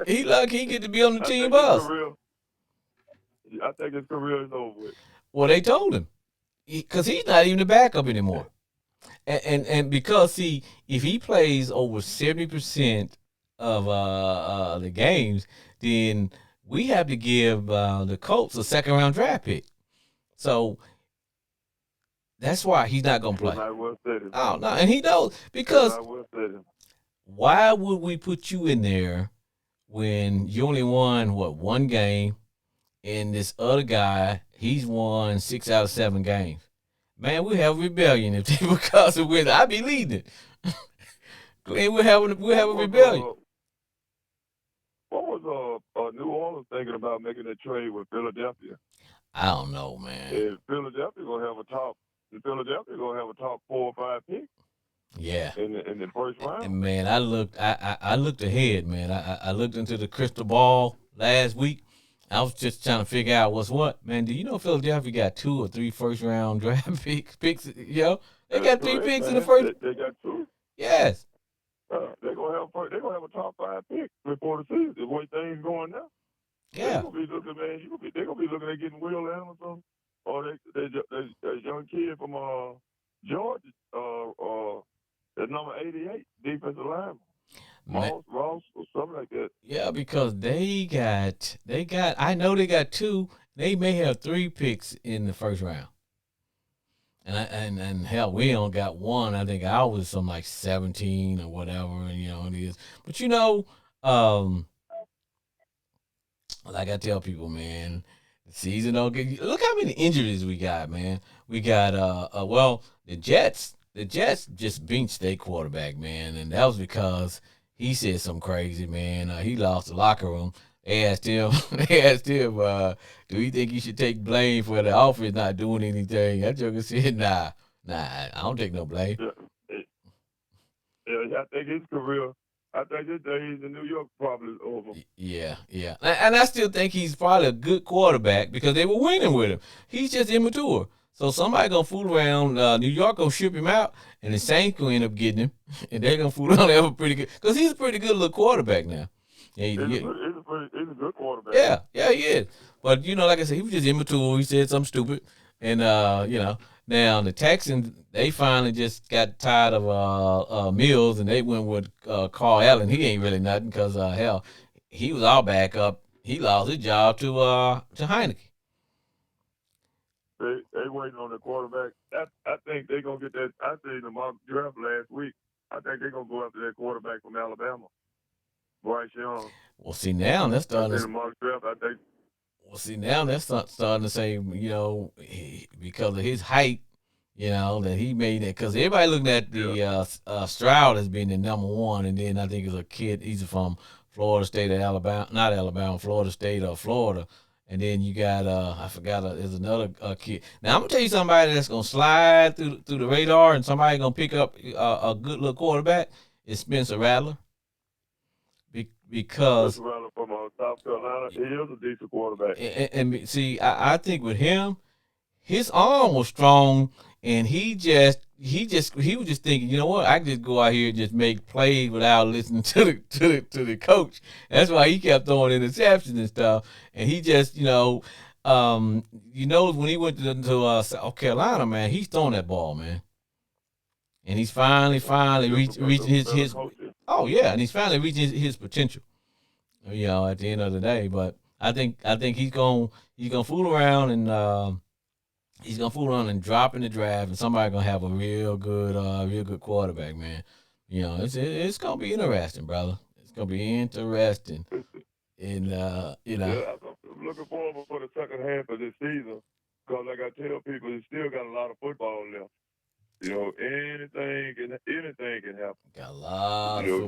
Speaker 1: He lucky he get to be on the team bus.
Speaker 5: I think his career is over with.
Speaker 1: Well, they told him because he's not even the backup anymore. And because see, if he plays over 70% of the games, then we have to give the Colts a second round draft pick. So that's why he's not gonna play. Oh no, and he knows because why would we put you in there when you only won one game, and this other guy he's won 6 out of 7 games? Man, we have a rebellion if people cause a win. I be leading it. We're having a rebellion.
Speaker 5: What was New Orleans thinking about making a trade with Philadelphia?
Speaker 1: I don't know, man.
Speaker 5: If Philadelphia gonna have a top 4 or 5 pick.
Speaker 1: Yeah.
Speaker 5: In the first round.
Speaker 1: And man, I looked ahead, man. I looked into the crystal ball last week. I was just trying to figure out what's what. Man, do you know Philadelphia got 2 or 3 first round draft picks? They got 3 picks in the first.
Speaker 5: They got 2.
Speaker 1: Yes.
Speaker 5: They're gonna have a top 5 pick before the season. The way things going now.
Speaker 1: Yeah.
Speaker 5: They're gonna be looking, man. They're gonna be looking at getting Will Anderson or that young kid from Georgia, that number 88 defensive lineman. Ross or something like that.
Speaker 1: Yeah, because they got I know they got 2. They may have 3 picks in the first round. And hell, we only got 1. I think I was some like 17 or whatever, it is. But like I tell people, man, the season don't get. Look how many injuries we got, man. We got the Jets just benched their quarterback, man, and that was because he said something crazy, man. He lost the locker room. They asked him, do you think he should take blame for the offense not doing anything? That joker said, nah, I don't take no blame.
Speaker 5: Yeah, I think his career, I think his days in New York probably is over.
Speaker 1: Yeah. And I still think he's probably a good quarterback because they were winning with him. He's just immature. So somebody going to fool around. New York going to ship him out, and the Saints going to end up getting him. And they're going to fool around. They have a pretty good – because he's a pretty good little quarterback now.
Speaker 5: He's a good quarterback.
Speaker 1: Yeah, he is. But, like I said, he was just immature. He said something stupid. And, now the Texans, they finally just got tired of Mills, and they went with Carl Allen. He ain't really nothing because, hell, he was our backup. He lost his job to Heineke.
Speaker 5: They waiting on the quarterback. I think they're going to get that. I seen the mock draft last week. I think they're going to go after that quarterback from Alabama, Bryce Young.
Speaker 1: Well, see, now that's starting to.
Speaker 5: The mock draft, I think.
Speaker 1: Well, see, now that's starting to say, because of his height, that he made it. Because everybody looking at the Stroud as being the number 1, and then I think it's a kid. He's from Florida State or Florida State or Florida. And then you got I forgot there's another kid. Now I'm gonna tell you somebody that's gonna slide through the radar, and somebody gonna pick up a good little quarterback is Spencer Rattler. Because
Speaker 5: Spencer Rattler from South Carolina, he is a decent quarterback.
Speaker 1: And see, I think with him, his arm was strong, and he was just thinking, you know what, I can just go out here and just make plays without listening to the coach. That's why he kept throwing interceptions and stuff. And he just, when he went to South Carolina, man, he's throwing that ball, man. And he's finally reaching his oh yeah, and he's finally reaching his potential. At the end of the day, but I think he's gonna fool around and. He's gonna fool around and drop in the draft, and somebody's gonna have a real good quarterback, man. It's gonna be interesting, brother. It's gonna be interesting, and
Speaker 5: Yeah, I'm looking forward for the second half of this season because, like I tell people, it's still got a lot of football left.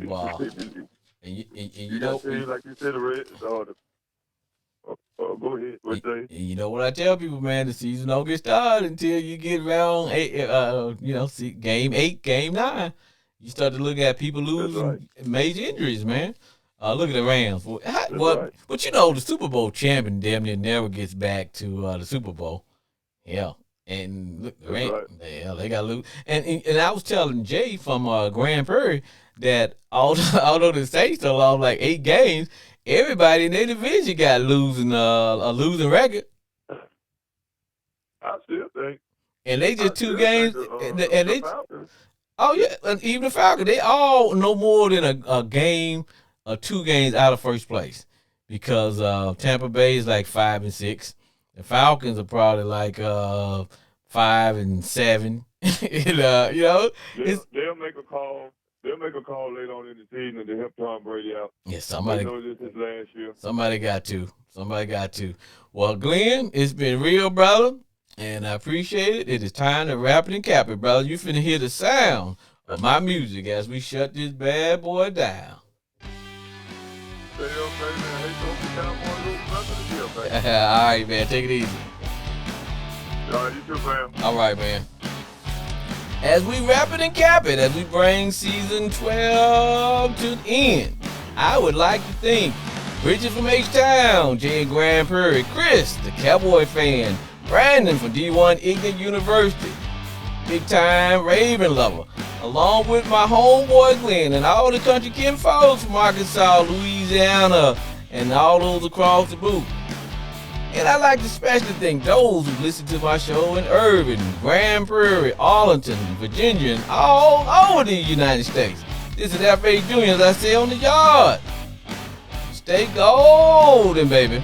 Speaker 1: football. And you know,
Speaker 5: like you said, go ahead. What say?
Speaker 1: and you know what I tell people, man, the season don't get started until you get around game 8, game 9. You start to look at people losing major injuries, man. Look at the Rams. But you know, the Super Bowl champion damn near never gets back to the Super Bowl. Yeah. And look, the Rams, they got to lose. And I was telling Jay from Grand Prairie that although the Saints still lost like 8 games, everybody in their division got a losing record.
Speaker 5: I still think.
Speaker 1: And they just 2 games. And they. Oh yeah, and even the Falcons, they all no more than a game or 2 games out of first place, because Tampa Bay is like 5-6. The Falcons are probably like 5-7. And you know,
Speaker 5: they'll make a call. They'll make a call later on in the season to help Tom Brady out.
Speaker 1: Yeah, somebody.
Speaker 5: They know this is last year.
Speaker 1: Somebody got to. Well, Glenn, it's been real, brother. And I appreciate it. It is time to wrap it and cap it, brother. You finna hear the sound of my music as we shut this bad boy down.
Speaker 5: All
Speaker 1: right, man. Take it easy.
Speaker 5: All right, you too, fam.
Speaker 1: All right, man. As we wrap it and cap it, as we bring season 12 to the end, I would like to thank Bridget from H-Town, Jay in Grand Prairie, Chris, the Cowboy fan, Brandon from D1 Ignorant University, big time Raven lover, along with my homeboy Glenn and all the country kin folks from Arkansas, Louisiana, and all those across the boot. And I'd like to especially thank those who listen to my show in Irving, Grand Prairie, Arlington, Virginia, and all over the United States. This is F.A. Jr., as I say on the yard. Stay golden, baby.